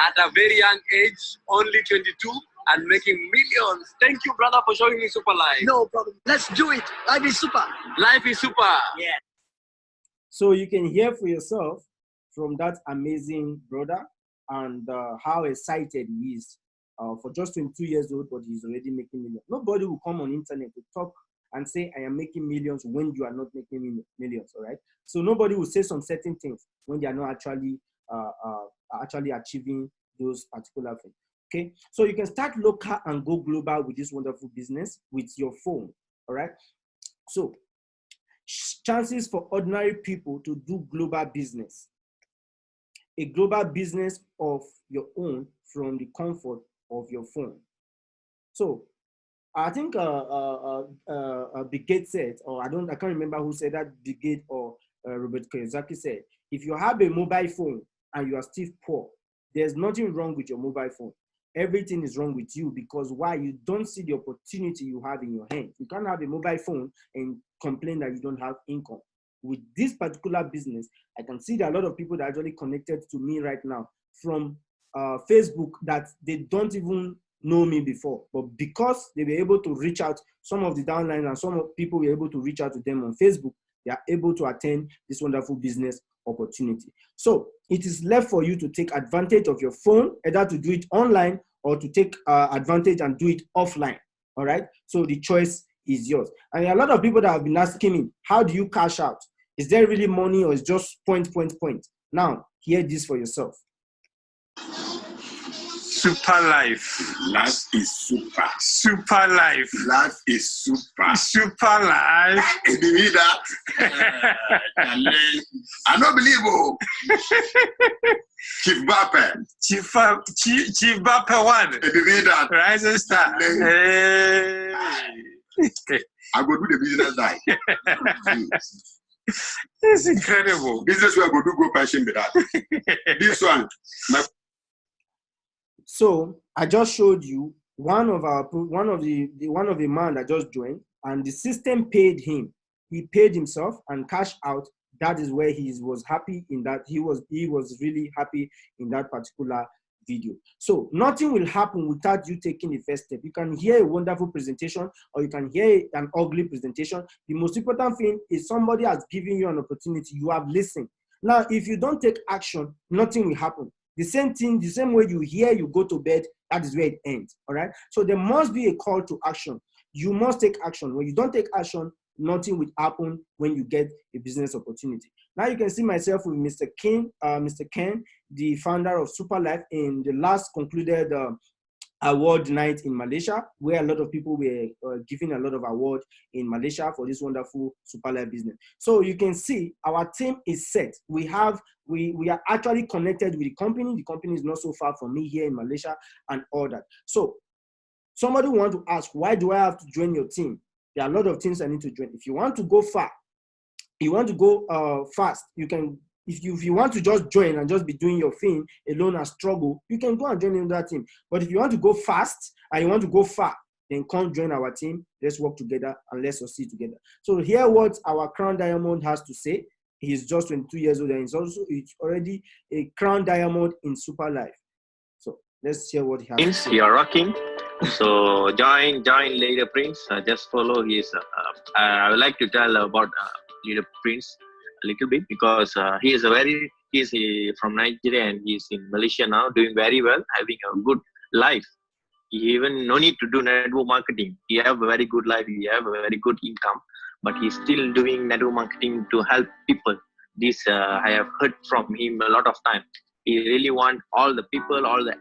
at a very young age, only 22, and making millions. Thank you, brother, for showing me Superlife. No problem. Let's do it. Life is super. Life is super. Yeah. So you can hear for yourself from that amazing brother and how excited he is for just 22 years old, but he's already making millions. Nobody will come on internet to talk and say, I am making millions when you are not making millions, all right? So nobody will say some certain things when they are not actually achieving those particular things, okay? So you can start local and go global with this wonderful business with your phone, all right? So chances for ordinary people to do global business, a global business of your own from the comfort of your phone. So I think Bill Gates said, or I can't remember who said that, Bill Gates or Robert Kiyosaki said, if you have a mobile phone and you are still poor, there's nothing wrong with your mobile phone. Everything is wrong with you, because why? You don't see the opportunity you have in your hand. You can't have a mobile phone and complain that you don't have income. With this particular business, I can see that a lot of people that are actually connected to me right now from Facebook that they don't even know me before, but because they were able to reach out, some of the downline and some of people were able to reach out to them on Facebook, they are able to attend this wonderful business opportunity. So it is left for you to take advantage of your phone, either to do it online or to take advantage and do it offline. All right. So the choice is yours. And a lot of people that have been asking me, how do you cash out? Is there really money or is just point? Now, hear this for yourself. Superlife. Life is super. Superlife. Life is super. Superlife. You believe that? I don't believe it. Chief Bappe. Chief Bappe one. You believe that? Rising star. Hey. I go do the business die. It's incredible. Business we go do go passion with that. This one. So I just showed you one of the man that just joined, and the system paid him. He paid himself and cashed out. That is where he was happy in that. He was really happy in that particular video. So nothing will happen without you taking the first step. You can hear a wonderful presentation or you can hear an ugly presentation. The most important thing is somebody has given you an opportunity. You have listened. Now, if you don't take action, nothing will happen. The same thing, the same way you hear, you go to bed, that is where it ends, all right? So there must be a call to action. You must take action. When you don't take action, nothing will happen when you get a business opportunity. Now you can see myself with Mr. Ken, the founder of Superlife, in the last concluded award night in Malaysia, where a lot of people were giving a lot of award in Malaysia for this wonderful Superlife business. So you can see our team is set. We are actually connected with the company. The company is not so far from me here in Malaysia and all that. So somebody want to ask, why do I have to join your team? There are a lot of things I need to join. If you want to go far, you want to go fast, you can. If you want to just join and just be doing your thing alone and struggle, you can go and join another team. But if you want to go fast and you want to go far, then come join our team. Let's work together and let's succeed together. So hear what our Crown Diamond has to say. He's just 22 years old and he's already a Crown Diamond in Superlife. So let's hear what he has to say. You're rocking. So join Leader Prince. Just follow his. I would like to tell about Leader Prince a little bit, because he is from Nigeria and he's in Malaysia now, doing very well, having a good life. He even no need to do network marketing. He have a very good life. He have a very good income, but he's still doing network marketing to help people. This I have heard from him a lot of time. He really want all the people, all the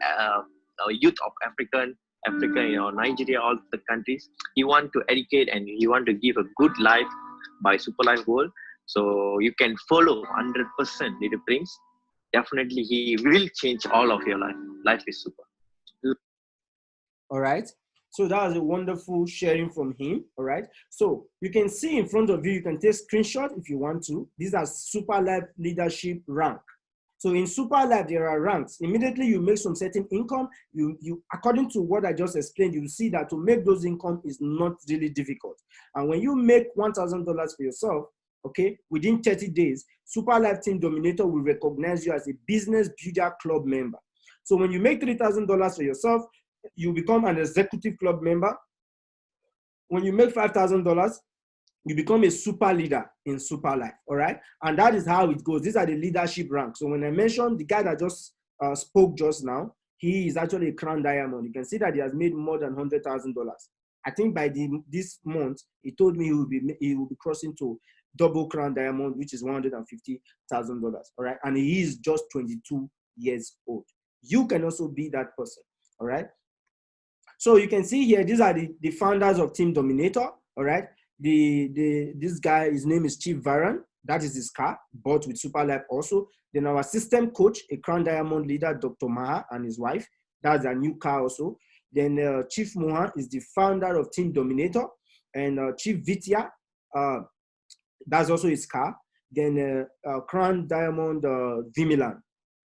youth of Africa, Nigeria, all the countries. He want to educate and he want to give a good life by Superlife World. So you can follow 100% Leader Prince. Definitely, he will change all of your life. Life is super. All right. So that was a wonderful sharing from him. All right. So you can see in front of you, you can take screenshot if you want to. These are Superlife leadership rank. So in Superlife, there are ranks. Immediately you make some certain income. You according to what I just explained, you see that to make those income is not really difficult. And when you make $1,000 for yourself, okay, within 30 days, Superlife Team Dominator will recognize you as a Business Builder Club member. So when you make $3,000 for yourself, you become an Executive Club member. When you make $5,000, you become a super leader in Superlife, all right? And that is how it goes. These are the leadership ranks. So when I mentioned the guy that just spoke just now, he is actually a crown diamond. You can see that he has made more than $100,000. I think by this month, he told me he will be crossing to double crown diamond, which is $150,000, all right? And he is just 22 years old. You can also be that person, all right? So you can see here, these are the founders of Team Dominator, all right? This guy, his name is Chief Varan. That is his car, bought with Superlife also. Then our system coach, a crown diamond leader, Dr. Maha and his wife. That's a new car also. Then Chief Mohan is the founder of Team Dominator. And Chief Vitya, that's also his car. Then crown diamond Vimilan,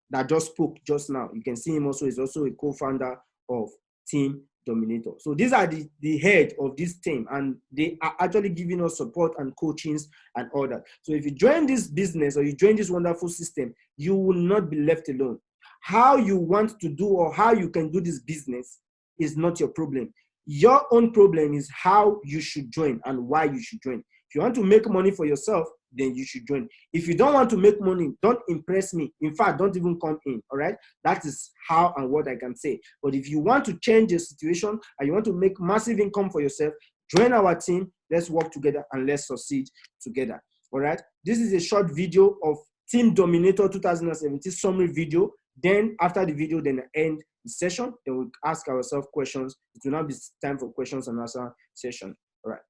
that just spoke just now. You can see him also, is also a co-founder of Team Dominator. So these are the head of this team, and they are actually giving us support and coachings and all that. So if you join this business or you join this wonderful system, you will not be left alone. How you want to do or how you can do this business is not your problem. Your own problem is how you should join and why you should join. If you want to make money for yourself, then you should join. If you don't want to make money, don't impress me. In fact, don't even come in, all right? That is how and what I can say. But if you want to change the situation and you want to make massive income for yourself, join our team. Let's work together and let's succeed together, all right? This is a short video of Team Dominator 2017 summary video. Then after the video, then end the session. Then we'll ask ourselves questions. It will now be time for questions and answer session, all right?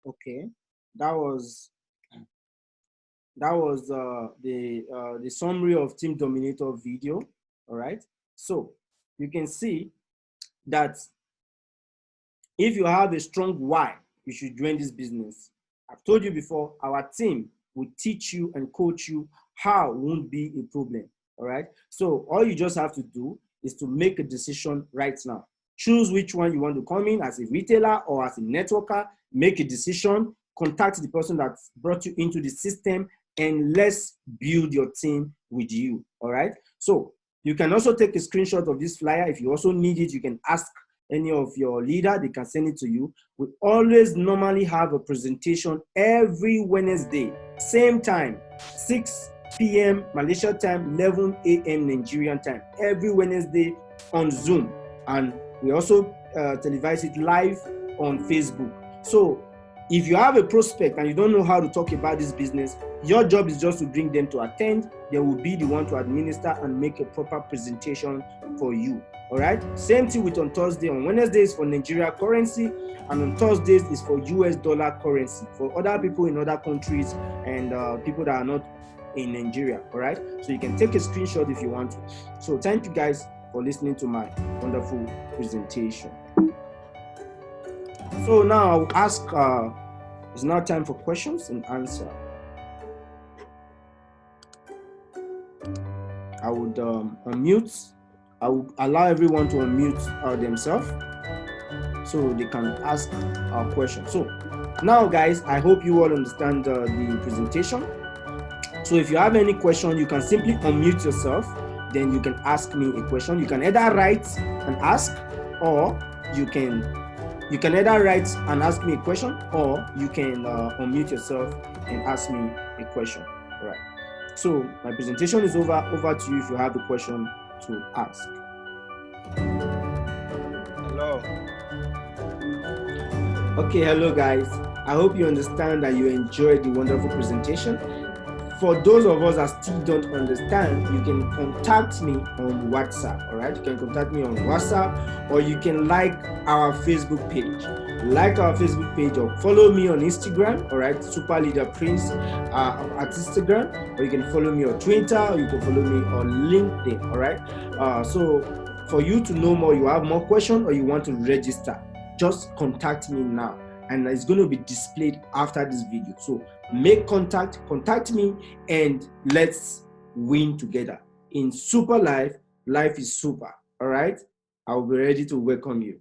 Okay, that was the summary of Team Dominator video. All right, so you can see that if you have a strong why, you should join this business. I've told you before, our team will teach you and coach you how won't be a problem. All right, so all you just have to do is to make a decision right now. Choose which one you want to come in, as a retailer or as a networker. Make a decision, contact the person that brought you into the system, and let's build your team with you, all right? So you can also take a screenshot of this flyer. If you also need it, you can ask any of your leader, they can send it to you. We always normally have a presentation every Wednesday, same time, 6 p.m. Malaysia time, 11 a.m. Nigerian time, every Wednesday on Zoom. And we also televise it live on Facebook. So if you have a prospect and you don't know how to talk about this business, your job is just to bring them to attend. They will be the one to administer and make a proper presentation for you. All right. Same thing with on Thursday. On Wednesdays for Nigeria currency, and on Thursdays is for US dollar currency for other people in other countries and people that are not in Nigeria. All right. So you can take a screenshot if you want to. So thank you guys for listening to my wonderful presentation. So now I'll ask. It's now time for questions and answer. I would unmute. I would allow everyone to unmute themselves so they can ask our question. So now, guys, I hope you all understand the presentation. So if you have any question, you can simply unmute yourself. Then you can ask me a question. You can either write and ask, or you can either write and ask me a question, or you can unmute yourself and ask me a question. All right. So my presentation is over. Over to you if you have a question to ask. Hello. Okay, hello guys. I hope you understand that you enjoyed the wonderful presentation. For those of us that still don't understand, you can contact me on WhatsApp. All right, you can contact me on WhatsApp, or you can like our Facebook page. Like our Facebook page, or follow me on Instagram. All right, Super Leader Prince at Instagram, or you can follow me on Twitter, or you can follow me on LinkedIn. All right. So for you to know more, you have more questions, or you want to register, just contact me now, and it's going to be displayed after this video. So make contact me, and let's win together. In Superlife, life is super. All right. I'll be ready to welcome you.